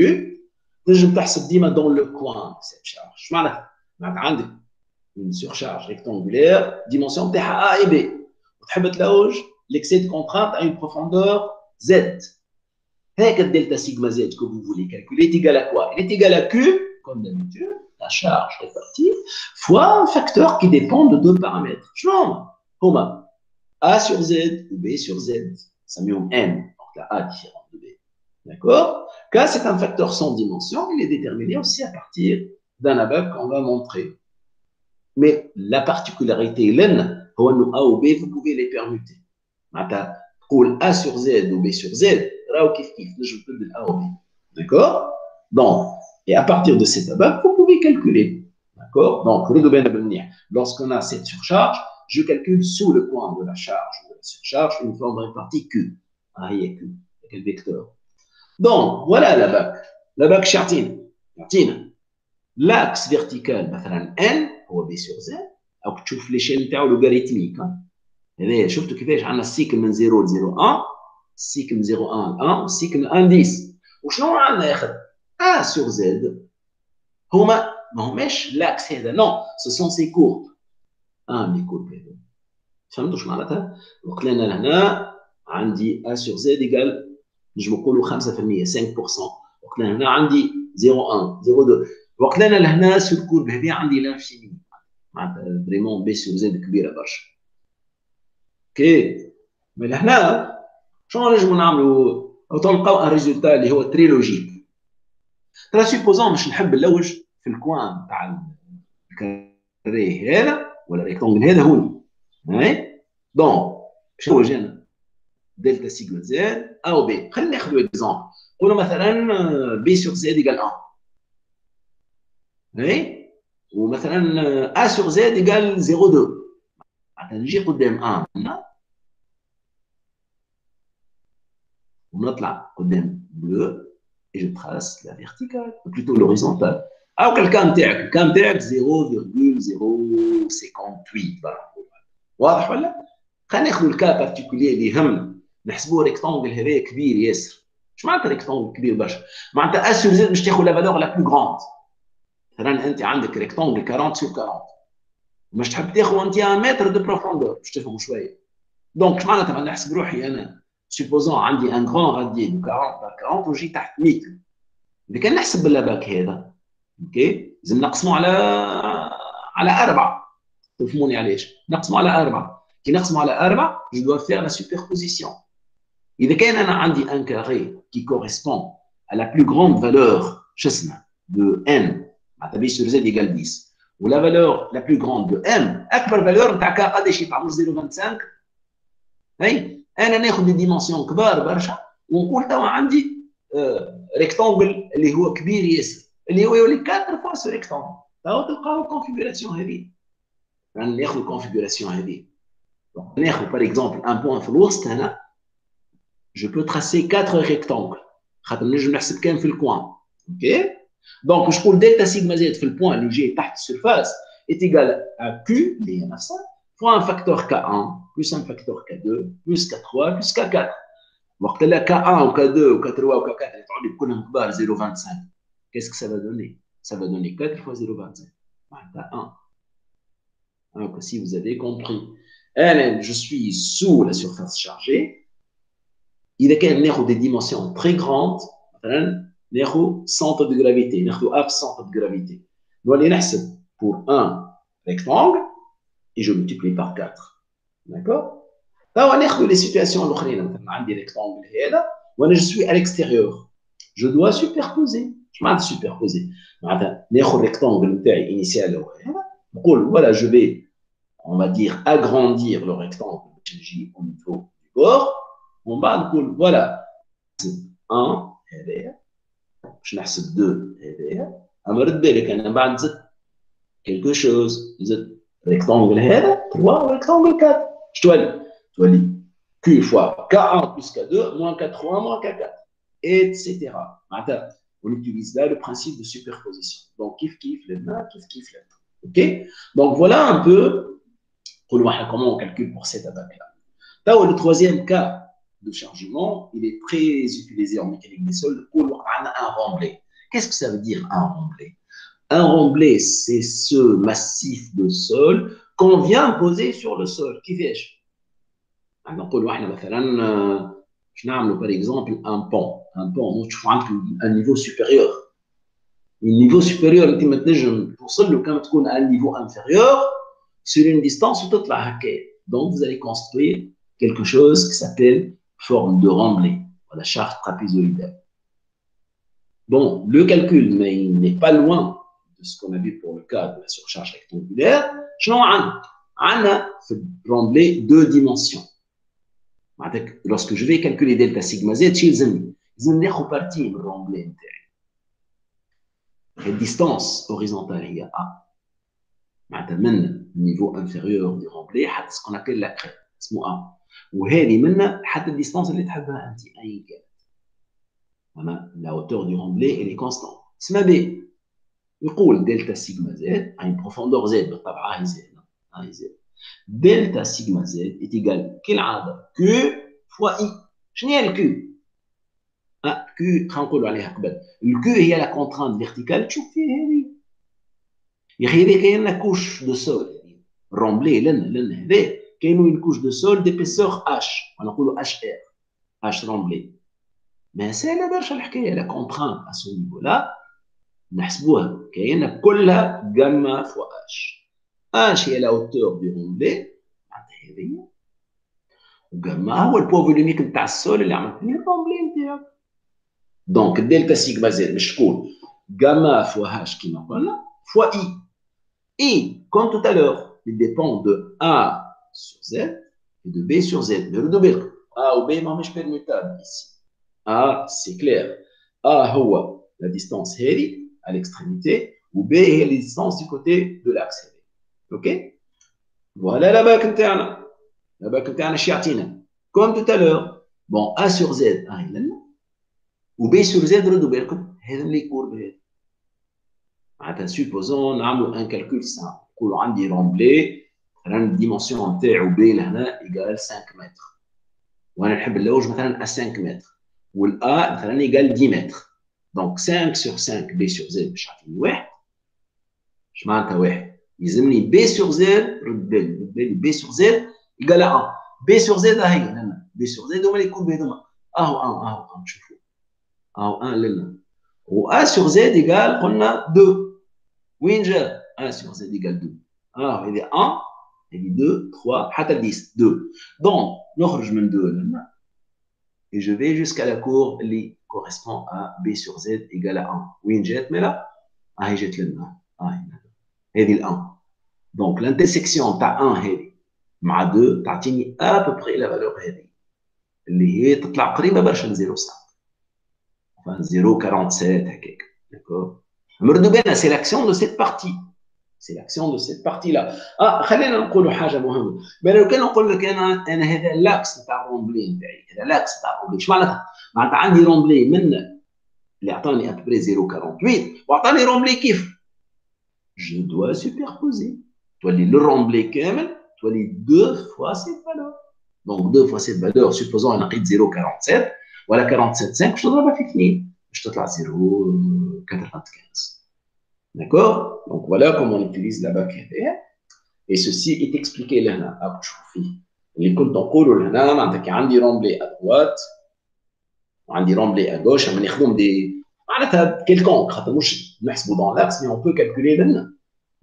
تنجم تحسب ديما dans le coin de cette charge. معناتها عندك une surcharge rectangulaire dimension تاعها A et B وتحب تلوج l'excès de contrainte à une profondeur Z. هيك الدلتا سيجما Z que vous voulez calculer est égal à quoi? Il est égal à Q, comme d'habitude, la charge répartie, fois un facteur qui dépend de deux paramètres. شنو هما؟ A sur Z ou B sur Z. Ça met en N, donc la A différente de B. D'accord? K, c'est un facteur sans dimension, il est déterminé aussi à partir d'un abac qu'on va montrer. Mais la particularité, N, A ou B, vous pouvez les permuter. تقول A sur Z ou B sur Z, راهو كيف كيف نجم تبدل A ou B. D'accord? Donc, Et à partir de cette abac, vous pouvez calculer. D'accord? Donc, lorsqu'on a cette surcharge, je calcule sous le point de la charge ou de la surcharge une forme répartie Q. Ah, il y a Q, quel vecteur. Donc, voilà la bac. La bac chartine. L'axe vertical, مثلا N, هو B sur Z, أو تشوف l'échelle نتاعو لوغاريتميك. هذايا شفتوا كيفاش عندنا السيكل من 0 ل 0 1 السيكل من 0 1 ل 1 السيكل من 1 ل 10 وشنو عندنا يا اخي A sur Z هما ما هماش لاكس هذا نو سو سون سي كور لي كور هذا فهمتوا واش معناتها وقت لنا لهنا عندي A sur Z ايكال نجم نقولوا 5% 5% وقت لنا هنا عندي 0 1 0 2 وقت لنا لهنا سو الكور هذه عندي لانفيني معناتها فريمون بي سور زد كبيره برشا اوكي من هنا شنو نجمو نعملوا تلقاو ان ريزولتا اللي هو تري لوجيك ترى سيبوزون باش نحب نلوج في الكوان تاع الكاري هذا ولا ريكتونغل هذا هوني هاي دونك شنو جانا دلتا سيجما زد او بي خلينا ناخذ اكزومبل نقولوا مثلا بي سور زد ايكال 1 هاي ومثلا ا سور زد ايكال 0.2 معناتها نجي قدام 1 ونطلع قدام 2 et je trace la verticale ou plutôt l'horizontale او الكام تاعك الكام تاعك 0.058 واضح ولا خلينا ناخذ الكا بارتيكولير اللي يهمنا نحسبوه ريكتونغل هذا كبير ياسر اش معناتها ريكتونغل كبير برشا معناتها اس سور زد باش تاخذ لا فالور لا بلو غروند مثلا انت عندك ريكتونغل 40 سور 40 باش تحب تاخذ انت 1 متر دو بروفوندور باش تفهموا شويه دونك اش معناتها نحسب روحي انا سيبوزون عندي ان غران راديي دو 40 par 40 وجي تحت 100 اذا كان نحسب باللاباك هذا اوكي لازم نقسمه على 4 تفهموني علاش نقسمه على 4 كي نقسمه على 4 جو دو فير لا سوبربوزيسيون اذا كان انا عندي ان كاري كي كوريسبون à la plus grande valeur شو اسمه de n معناتها بي سور زد ايكال 10 ولا valeur la plus grande de m اكبر فالور نتاع كا قداش يطلع 0.25 هاي انا ناخذ دي ديمونسيون كبار برشا ونقول توا عندي ريكتونغل اللي هو كبير ياسر اللي هو يولي 4 فوا سو ريكتونغل توا تلقاو الكونفيغوراسيون هذه يعني ناخذ الكونفيغوراسيون هذه ناخذ باغ اكزومبل ان بوان في الوسط هنا جو بو تراسي 4 ريكتونغل خاطر نجم نحسب كان في الكوان اوكي دونك واش نقول دلتا سيغما زد في البوان اللي جاي تحت السيرفاس est égal à Q اللي هي نفسها fois un facteur K1 plus un facteur K2 plus K3 plus K4 وقت là K1 ou K2 ou K3 ou K4 يطلعوا لي كلهم كبار 0.25 qu'est-ce que ça va donner ça va donner 4 fois 0.25 معناتها 1 donc si vous avez compris أنا je suis sous la surface chargée إذا كان ناخذ des dimensions très grandes مثلا ناخذ centre de gravité ناخذ ab centre de gravité نولي نحسب pour un rectangle et je multiplie par 4 d'accord توا ناخذ les situations الاخرين مثلا عندي ريكتونغل هذا وانا je suis à l'extérieur je dois superposer اش معناتها superposer معناتها ناخذ ريكتونغل نتاعي انيسيال هو هذا نقول voilà je vais on va dire agrandir le rectangle باش نجي au niveau du bord ومن بعد نقول voilà 1 هذايا باش نحسب 2 هذايا اما رد بالك انا بعد زدت quelque chose زدت rectangle هذا 3 rectangle 4 je تولي Q fois K1 plus K2 moins K3 moins K4 etc معناتها on utilise là le principe de superposition donc kiff لهنا kiff لهنا ok donc voilà un peu comment on calcule pour cette attaque là là le troisième cas de chargement il est très utilisé en mécanique des sols on a un remblai qu'est-ce que ça veut dire un remblai un remblai, c'est ce massif de sol qu'on vient poser sur le sol. كيفاش؟ نقولوا احنا مثلا باش نعملوا par exemple un pont تشوفوا عندك un niveau supérieur. Un niveau supérieur انت ما تنجم توصل له كما تكون un niveau inférieur sur une distance وتطلع هكا. Donc vous allez construire quelque chose qui s'appelle forme de remblai, la charte trapézoïdale. Bon, le calcul, mais il n'est pas loin de ce qu'on a vu pour le cas de la surcharge rectangulaire. On a fait remblai 2 dimensions. Lorsque je vais calculer delta sigma z, je vais faire partie du remblai. La distance horizontale هي A. معناتها من niveau inférieur du remblai حتى ce qu'on appelle la crête اسمه A. وهذه منا حتى الديستانس اللي تحبها انت اي كان. انا لا hauteur du remblai elle est constante. اسمها B. يقول دلتا سيجما زد اي بروفوندور زد بالطبع هاي زد. هاي زد. دلتا سيجما زد est égal كالعاده Q fois I. شنو هي الكيو؟ كيو خلينا نقولوا عليها قبل. الكيو هي لا كونترانت فيرتيكال تشوف فيه هذه. يا اخي هذه كاين كوش دو سول هذه. الرومبلي لنا هذا كاينو une couche de sol d'épaisseur H. نقولوا HR. H رومبلي. ما سهله برشا الحكايه لا كونترانت à ce niveau là نحسبوها كاينه كلها جاما فوا H. H هي لا hauteur du رومبلي معناتها هذه. وجاما هو البوا فوليميك نتاع السول اللي عملت فيه الرومبلي نتاعو. دونك الدلتا سيجما زد باش تكون جاما فوا H كيما قلنا فوا I. I, comme tout à l'heure, il dépend de A sur Z et de B sur Z. Mais redoublez, A ou B, mais je permutable ici. A, c'est clair. A, c'est la distance héri à l'extrémité, ou B est la distance du côté de l'axe. OK? Voilà la bac interne. La bac interne chiatina. Comme tout à l'heure, bon, A sur Z, ou B sur Z, redoublez, c'est les courbes. Supposons نعملوا un calcul simple. نقولوا عندي رومبلي مثلا الديمونسيون نتاعو B لهنا ايكال 5 متر. وانا نحب اللوج مثلا à 5 متر. والA مثلا ايكال 10 متر. دونك 5 sur 5 B sur Z باش يعطيني واحد. اش معناتها واحد؟ يلزمني B sur Z رد بالي B sur Z ايكال 1. B sur Z هي لنا. B sur Z هما اللي يكون بهذوما. اهو تشوفوا. اهو 1 لنا. و A sur Z ايكال قلنا 2. وين جا 1 sur Z égale 2 alors il est 1 il est 2 3 حتى 10 2 donc نخرج من 2 لهنا et je vais jusqu'à la courbe اللي correspond à B sur Z égale à 1 وين جات مالا هاي جات لنا هذه ال 1 donc l'intersection تاع 1 هذه مع 2 تعطيني à peu près la valeur هذه اللي هي تطلع قريبه برشا ل 0.5 enfin 0.47 هكاك d'accord مردوبنا c'est l'action de cette partie. C'est l'action de cette partie-là. خلينا نقولوا حاجة مهمة. لو كان نقول لك أنا هذا اللاكس تاع الرومبلي نتاعي، هذا لاكس تاع الرومبلي، ايش معناتها؟ معناتها عندي رومبلي من اللي عطاني أبري 0.48 وعطاني رومبلي كيف؟ جو دوا سوبربوزي. تولي الرومبلي كامل تولي 2 fois cette valeur. Donc 2 fois cette valeur, supposons أنا لقيت 0.47 ولا 47.5 باش تضربها في 2. باش تطلع 0.95. D'accord? Donc voilà comment on utilise la bac et ceci est expliqué là. راك تشوفوا فيه اللي كنت نقولوا لهنا معناتها كي عندي رومبلي à droite وعندي رومبلي à gauche اما نخدم دي معناتها كيلكونك خاطر مش نحسبوا دون لاكس مي اون بو كالكولي لنا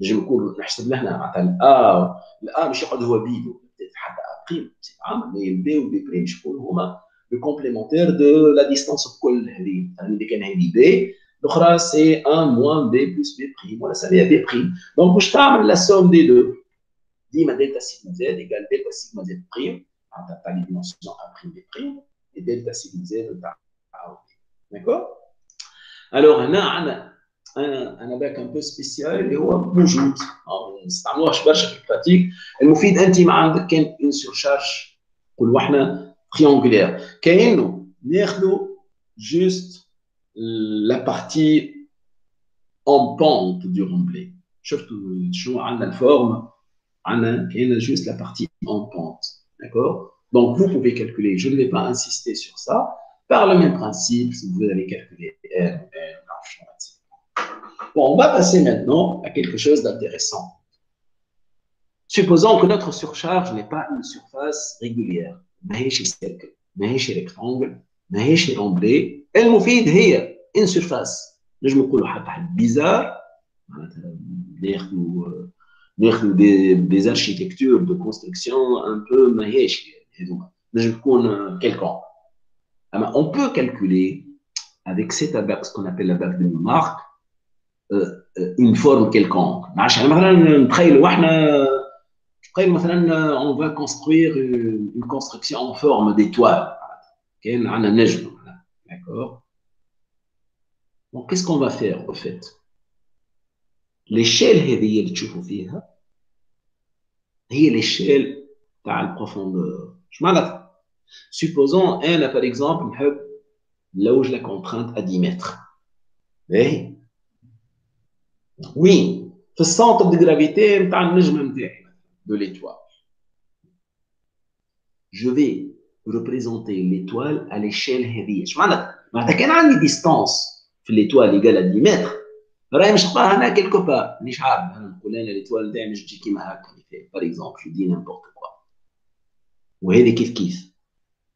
نجم نقول نحسب لهنا معناتها الA مش يقعد هو بيدو حتى A بريم سي عام مي البي والبي بريم شكون هما le complémentaire de la distance بكل هذه اللي كان هذه B. L'autre, c'est 1 moins B plus B prime. Voilà, ça vient B prime. Donc, je t'amène la somme des deux. Dis ma delta sigma Z égale delta sigma Z prime. Tu as les dimensions A prime B prime. Et delta sigma Z de ta A. D'accord? Alors, on a un bac un peu spécial اللي هو موجود. ما نستعملوهاش برشا في البراتيك. المفيد أنت ما عندك كان une surcharge نقولوا احنا triangulaire. كأنه ناخذوا juste la partie en pente du remblai. شفتوا شنو عندنا الفورم عندنا كاينه juste la partie en pente. D'accord? Donc vous pouvez calculer, je ne vais pas insister sur ça, par le même principe, si vous allez calculer R, Bon, on va passer maintenant à quelque chose d'intéressant. Supposons que notre surcharge n'est pas une surface régulière. ماهيش cercle, ماهيش rectangle, ماهيش remblai. المفيد هي une surface. نجم نقولوا حتى bizarre. معناتها ناخذوا des architectures de construction un peu ماهيش هذوما. نجم تكون quelconque. أما on peut calculer avec cette abac, ce qu'on appelle la bac de Newmark, une forme quelconque. عشان مثلا نتخيلوا احنا on va construire une construction en forme d'étoile. كاين عندنا نجم. D'accord? Donc qu'est-ce qu'on va faire au fait? l'échelle هذه اللي تشوفوا فيها هي l'échelle تاع البروفوندور. اش معناتها؟ supposons انا par exemple نحب نلوج la contrainte à 10 mètres. باهي وين؟ في السنتر دو جرافيتي نتاع النجمه نتاعي de l'étoile. Je vais représenter l'étoile à l'échelle هذه. اش معناتها؟ معناتها كان عندي ديستانس في l'étoile égale à 10 mètres راهي مش نلقاها هنا كيلكو بار. مانيش عارف انا نقول انا ليتوال نتاعي مش تجي كيما هكا باغ اكزومبل جو دي نيمبورت كوا. وهذه كيف كيف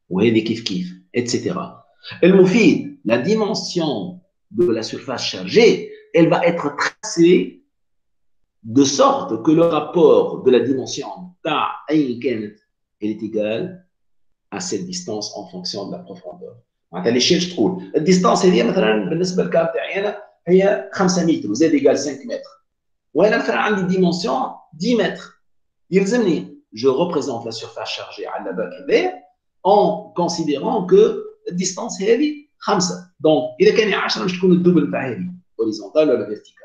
وهذه كيف كيف اتسيتيرا. المفيد la dimension de la surface chargée elle va être tracée de sorte que le rapport de la dimension تاع ايا كانت elle est égale à cette distance en fonction de la profondeur. معناتها ليشيل تقول الديستانس هذه مثلا بالنسبه للكام تاعي انا هي 5 متر وزاد ايجال 5 متر وانا مثلا عندي ديمونسيون 10 متر يلزمني جو ريبريزونت لا سيرفاس شارجي على باك هذايا en considérant que الديستانس هذه 5 دونك اذا كان 10 باش تكون الدوبل تاع هذه هوريزونتال ولا فيرتيكال.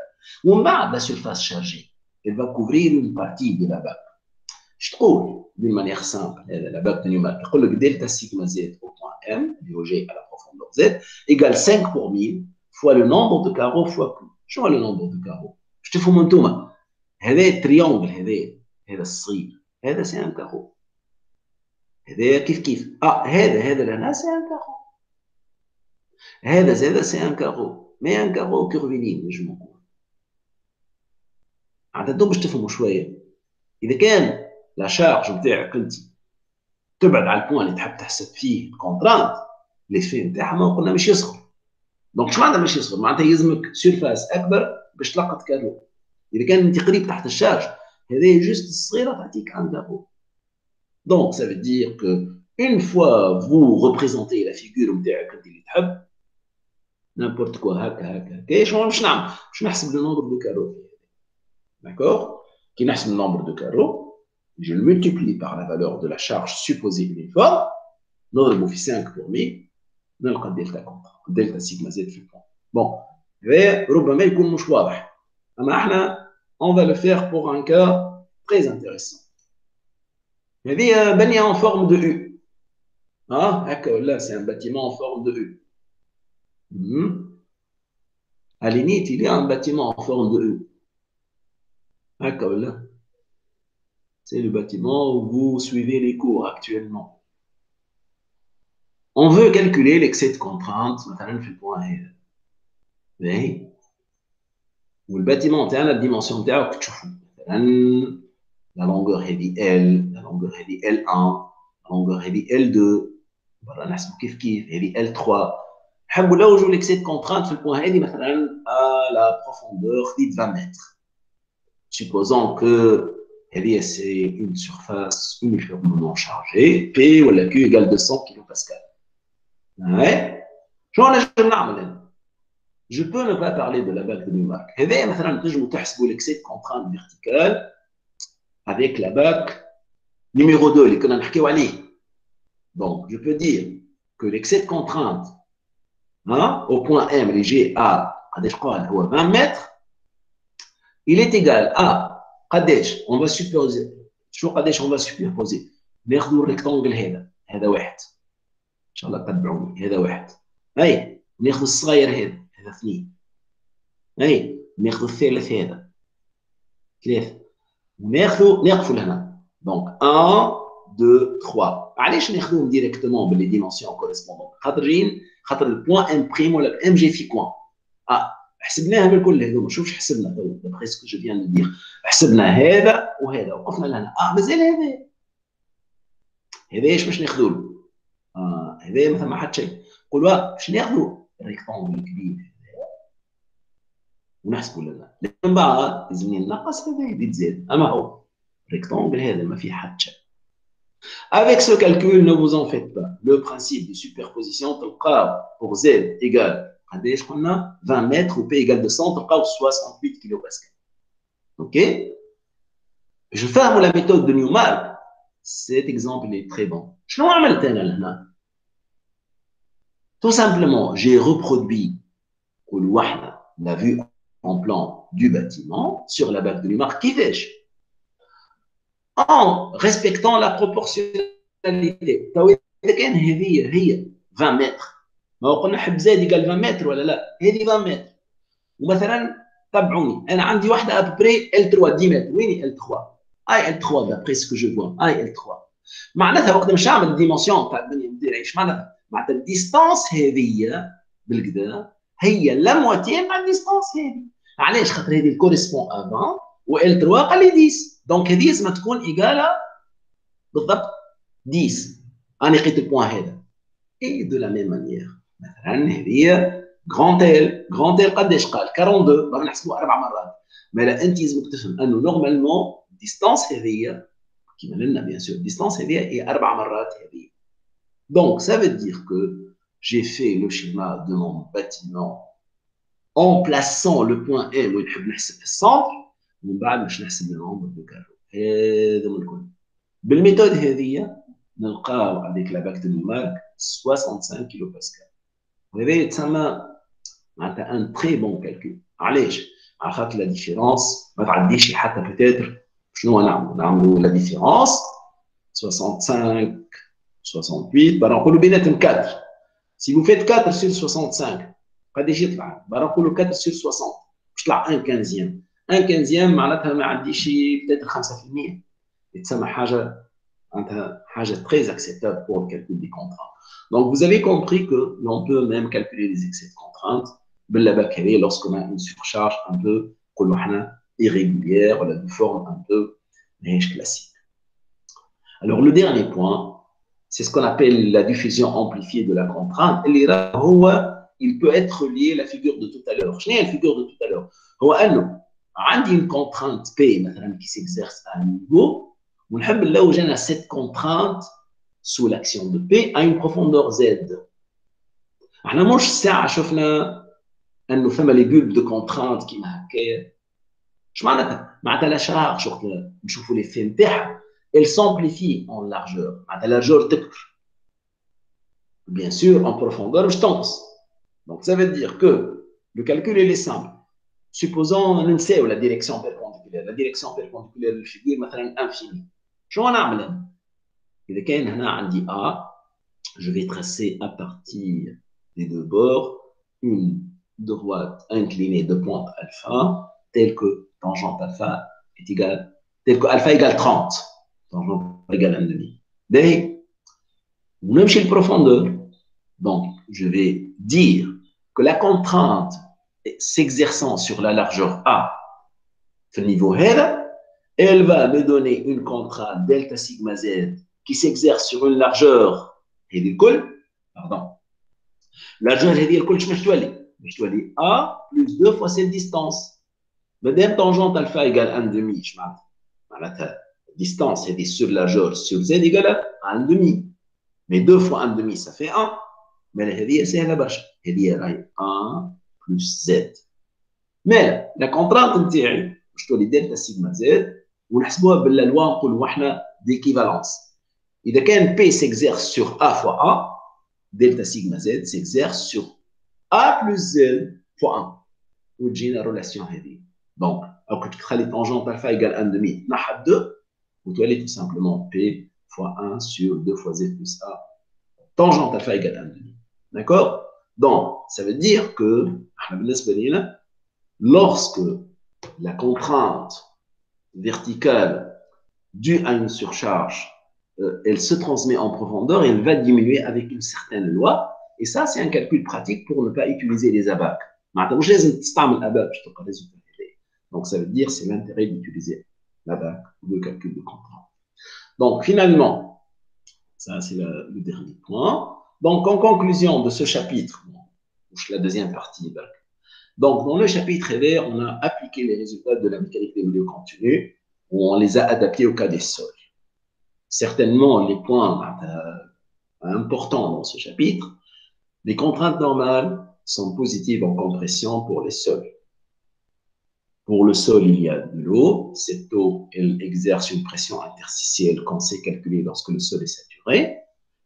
ومن بعد لا سيرفاس شارجي elle va couvrir une partie de la bac. اش تقول d'une manière simple هذا لا باك نيوميريك يقول لك دلتا سيغما زد au point m اللي هو جاي à la profondeur z égale 5 pour 1000 fois le nombre de carreaux fois Q. شنو le nombre de carreaux؟ باش تفهموا انتوما هذا التريونغل هذا الصغير هذا سي ان كارو. هذا كيف كيف هذا لهنا سي ان كارو. هذا زاد سي ان كارو مي ان كارو كيرفيلين نجم نقول. عاد باش تفهموا شويه اذا كان لا شارج نتاعك انت تبعد على البوان اللي تحب تحسب فيه الكونترانت ليفي نتاعها ما قلنا مش يصغر. دونك شو معناتها مش يصغر؟ معناتها يلزمك سيرفاس اكبر باش تلقط كارو. اذا كان انت قريب تحت الشارج هذه جوست الصغيره تعطيك ان كارو. دونك ça veut dire que une fois vous représentez la figure نتاعك انت اللي تحب n'importe quoi هكا شنو باش نعمل؟ باش نحسب لو نومبر دو كارو. داكور كي نحسب le nombre de carreaux je le multiplie par la valeur de la charge supposée uniforme نضربه في 5 pour 1000 نلقى الدلتا كونتر الدلتا سيغما زد في البون. بون ربما يكون مش واضح اما احنا on va le faire pour un cas très intéressant. هذه بنيه en forme de U. هكا ولا c'est un bâtiment en forme de U. À Lénite, il y a un bâtiment en forme de U. هكا ولا c'est le bâtiment où vous suivez les cours actuellement. On veut calculer l'excès de contrainte مثلا في البوان هذا. باهي والباتيمون تاعنا الديمونسيون نتاعو تشوفوا مثلا la longueur هذه L, la longueur هذه L1, la longueur هذه L2 برا نحسبوا كيف هذه L3. نحبوا نلوجوا l'excès de contrainte في البوان هذه مثلا à la profondeur de 20 mètres. Supposons que هذه c'est une surface uniformément chargée P ولا Q égale 200 kPa. Ouais. شنو نجم نعمل هنا؟ Je peux ne pas parler de la bague de Newmark. هذا مثلا تنجموا تحسبوا l'excès de contrainte verticale avec la bague numéro 2 اللي كنا نحكيو عليه. Donc je peux dire que l'excès de contrainte au point M اللي جي A قداش قال هو 20 متر il est égal à قداش on va supposer شو قداش on va superposer ناخذوا الريكتانجل هذا واحد ان شاء الله تتبعوني هذا واحد. اي ناخذ الصغير هذا اثنين. اي ناخذ الثالث هذا ثلاثة نقفوا لهنا. دونك 1 2 3 علاش ناخذوهم ديريكتومون باللي ديمونسيون كوريسبوندون خاطر البوان ام بريم ولا ام جي في كوان حسبناها بالكل هذوما. شوف حسبنا تو دابخي سكو جو فيان دو دير حسبنا هذا وهذا وقفنا لهنا مازال هذا ايش باش ناخذوا له هذا مثلا ما حد شيء قولوا باش ناخذوا الريكتانجل الكبير ونحسبوا لنا من بعد لازم ننقص هذا يتزاد اما هو rectangle هذا ما فيه حد شيء. Avec ce calcul, ne vous en faites pas. Le principe de superposition تلقاو pour z égale قداش قلنا 20 mètres ou p égale 200 تلقاو 68 kPa. OK. Je fais la méthode de Newmark. Cet exemple est très bon. شنو عملت انا لهنا؟ Tout simplement, j'ai reproduit كل واحدة la vue en plan du bâtiment sur la bague de l'humain qui fèche en respectant la proportionnalité. كان هي 20 متر ما هو قلنا حب زاد قال 20 متر ولا لا هذه 20 متر ومثلا تبعوني انا عندي واحده ابري ال 3 10 متر وين ال 3 اي ال 3 دابري سكو جو فوا اي ال 3 معناتها وقت مش نعمل الديمونسيون تاع الدنيا ندير ايش معناتها الديستانس هذه بالكدا هي لا موتي مع الديستانس هذه علاش خاطر هذه كوريسبون ا 20 و ال 3 قال لي 10 دونك هذه لازم تكون ايجاله بالضبط 10 انا لقيت البوان هذا اي دو لا ميم مانيير مثلا هذه جران تيل قداش قال 42 باغي نحسبوا 4 مرات ما انت لازمك تفهم انه نورمالمون ديستانس هذه كيما لنا بيان سور ديستانس هذه هي 4 مرات هذه دونك ça veut dire que j'ai fait le schéma de mon bâtiment en plaçant le point M وين نحب نحسب في السنتر ومن بعد باش نحسب le nombre de carreaux هذا من الكل بالميثود هذه نلقاو avec la bague de Newmark 65 كيلو باسكال وهذا يتسمى معناتها ان تري بون كالكول علاش؟ على خاطر لا ديفيرونس ما تعديش حتى بوتيتر شنو نعملوا لا ديفيرونس 65 68 بقى نقولوا بيناتهم 4 سي فو فيت 4 sur 65 قداش يطلع؟ بقى نقولوا 4 sur 60 باش يطلع 1 15 1 15 معناتها ما عنديش بوتيتر 5% يتسمى حاجه très acceptable pour le calcul des contraintes. Donc, vous avez compris que l'on peut même calculer les excès de contraintes lorsqu'on a une surcharge un peu irrégulière, de forme un peu classique. Alors, le dernier point, c'est ce qu'on appelle la diffusion amplifiée de la contrainte. Il peut être lié à la figure de tout à l'heure. Je n'ai la figure de tout à l'heure. On a une contrainte P qui s'exerce à un niveau. ونحب نلوج انا cette contrainte sous l'action de P à une profondeur Z. احنا مش ساعه شفنا انه ثم لي بولب دو كونترانت كيما هكايا اش معناتها لا شارج وقت نشوفوا لي في نتاعها elle s'amplifie en largeur معناتها largeur تكبر bien sûr en profondeur باش تنقص donc ça veut dire que le calcul est simple supposons ننساو la direction perpendiculaire للفيغور مثلا انفيني شو نعمل انا؟ إذا كان هنا عندي A, je vais tracer à partir des deux bords une droite inclinée de pointe alpha, telle que tangente alpha est égale, telle que alpha égale 30, tangente égale 1,5. D'ailleurs, on aime chez le profondeur. Donc, je vais dire que la contrainte s'exerçant sur la largeur A, ce niveau là, elle va me donner une contrainte delta sigma z qui s'exerce sur une largeur هذه الكل pardon largeur هذه الكل باش تولي A plus 2 fois cette distance مادام tangente alpha égale 1,5 اش معناتها distance هذه sur largeur sur z égale 1,5 mais 2 fois 1,5 ça fait 1 mais هذه سهله برشا هذه راهي 1 plus z mais la contrainte نتاعي باش تولي delta sigma z ونحسبوها باللوا نقولوا احنا d'équivalence. إذا كان P s'exerce sur A fois A, delta sigma Z s'exerce sur A plus Z fois 1. وتجينا relation هذه. Donc, après que tu tangente alpha égale 1,5, نحط 2, وتولي tout simplement P fois 1 sur 2 fois Z plus A. Tangente alpha égale 1,5. D'accord? Donc, ça veut dire que, lorsque la contrainte verticale due à une surcharge, elle se transmet en profondeur et elle va diminuer avec une certaine loi. Et ça, c'est un calcul pratique pour ne pas utiliser les abacs. Donc, ça veut dire c'est l'intérêt d'utiliser l'abac ou le calcul de contrainte. Donc, finalement, ça, c'est le dernier point. Donc, en conclusion de ce chapitre, la deuxième partie, donc, dans le chapitre vert, on a appliqué les résultats de la mécanique des milieux contenus où on les a adaptés au cas des sols. Certainement, les points importants dans ce chapitre, les contraintes normales sont positives en compression pour les sols. Pour le sol, il y a de l'eau. Cette eau, elle exerce une pression interstitielle qu'on sait calculer lorsque le sol est saturé.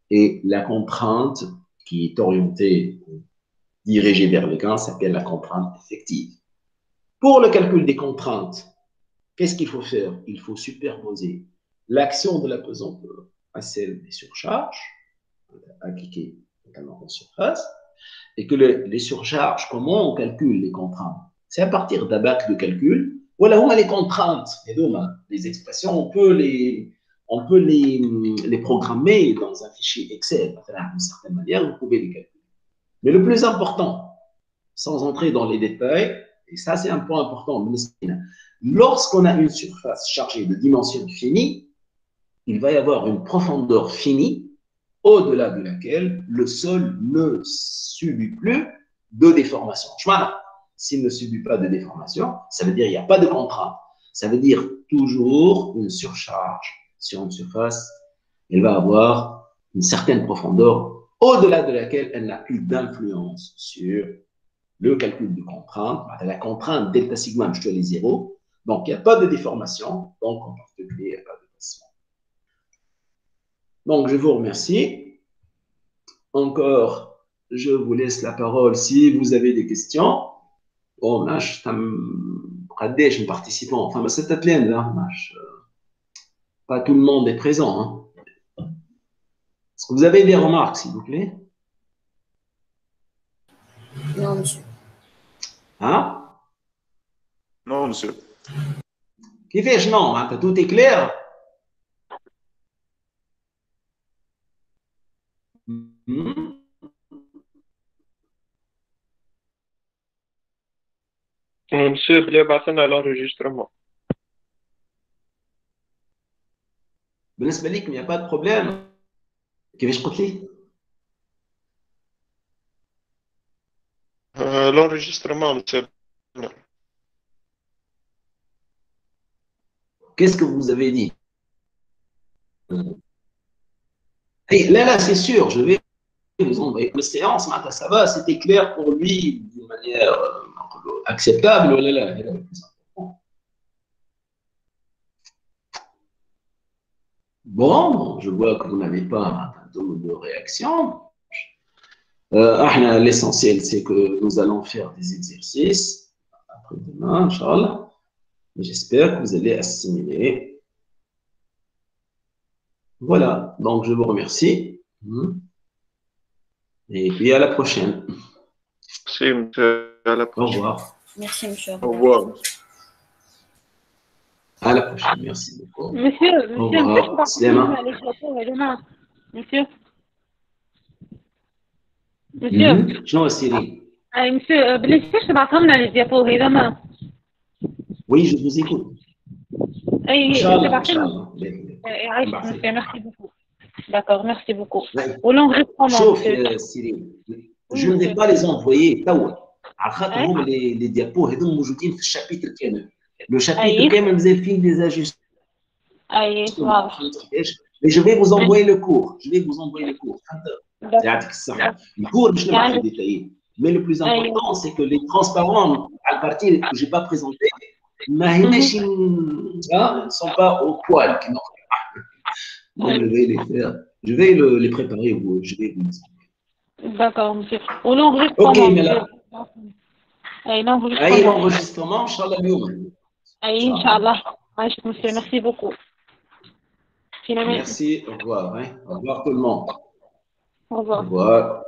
Et la contrainte qui est orientée dirigée vers le gain s'appelle la contrainte effective. Pour le calcul des contraintes, qu'est-ce qu'il faut faire? Il faut superposer l'action de la pesanteur à celle des surcharges, appliquées notamment en surface, et que les surcharges, comment on calcule les contraintes? C'est à partir d'un bac de calcul. Voilà, on a les contraintes, les expressions, on peut les programmer dans un fichier Excel. D'une certaine manière, vous pouvez les calculer. Mais le plus important, sans entrer dans les détails, et ça c'est un point important, lorsqu'on a une surface chargée de dimensions finies, il va y avoir une profondeur finie au-delà de laquelle le sol ne subit plus de déformation. S'il ne subit pas de déformation, ça veut dire qu'il n'y a pas de contrainte. Ça veut dire toujours une surcharge sur une surface. Elle va avoir une certaine profondeur au-delà de laquelle elle n'a plus d'influence sur le calcul de contrainte. La contrainte delta sigma, je dois les zéros. Donc, il n'y a pas de déformation. Donc, en particulier, il n'y a pas de déformation. Donc, je vous remercie. Encore, je vous laisse la parole si vous avez des questions. Oh, ماش قداش من participants. Enfin, c'est تتلين là. Pas tout le monde est présent. Hein. Est-ce que vous avez des remarques, s'il vous plaît? Non, monsieur. Hein? Non, monsieur. كيفاش non? Tout est clair? Monsieur, بلي بعثنا l'enregistrement. بالنسبة ليك, il n'y a pas de problème. كيفاش قلت لي؟ L'enregistrement, monsieur. Qu'est-ce que vous avez dit? Et là, c'est sûr, je vais vous envoyer une séance, ça va, c'était clair pour lui d'une manière acceptable. Là, bon, je vois que vous n'avez pas de réaction. L'essentiel, c'est que nous allons faire des exercices après-demain, Inch'Allah. J'espère que vous allez assimiler. Voilà, donc je vous remercie. Et puis à la prochaine. Merci, monsieur. À la prochaine. Au revoir. Merci, monsieur. Au revoir. À la prochaine, merci beaucoup. Monsieur, je pense que Slema. les diapos demain. Monsieur. Monsieur. شنو السيرين؟ Monsieur, بلاش تبعثهم لنا les diapos demain. Oui, je vous écoute. أي Inch'Allah, تبعثهم. Inch'Allah. عايش monsieur, merci beaucoup. D'accord, merci beaucoup. Ouais. Ou l'enregistrement. شوف سيرين, je ne vais pas les envoyer توا على خاطر les diapos هذوما موجودين في الشابيتر كامل. Le chapitre كامل مازال فيه des ajustements. أي واضح. Mais je vais vous envoyer le cours. Je vais vous envoyer le cours. يعطيك الصحة. Le cours مش نبع في détaillé. Mais le plus important, c'est que les transparents, à la partie que je n'ai pas présenté, ne sont pas au poil. Donc, je vais les faire. Je vais les préparer. Je vais vous dire. D'accord, monsieur. Ou l'enregistrement. Ok, mais là. أي l'enregistrement. أي l'enregistrement, Inch'Allah, اليوم. أي إن شاء الله. عايشك monsieur, merci beaucoup. Merci, au revoir. Hein. Au revoir tout le monde. Au revoir. Au revoir.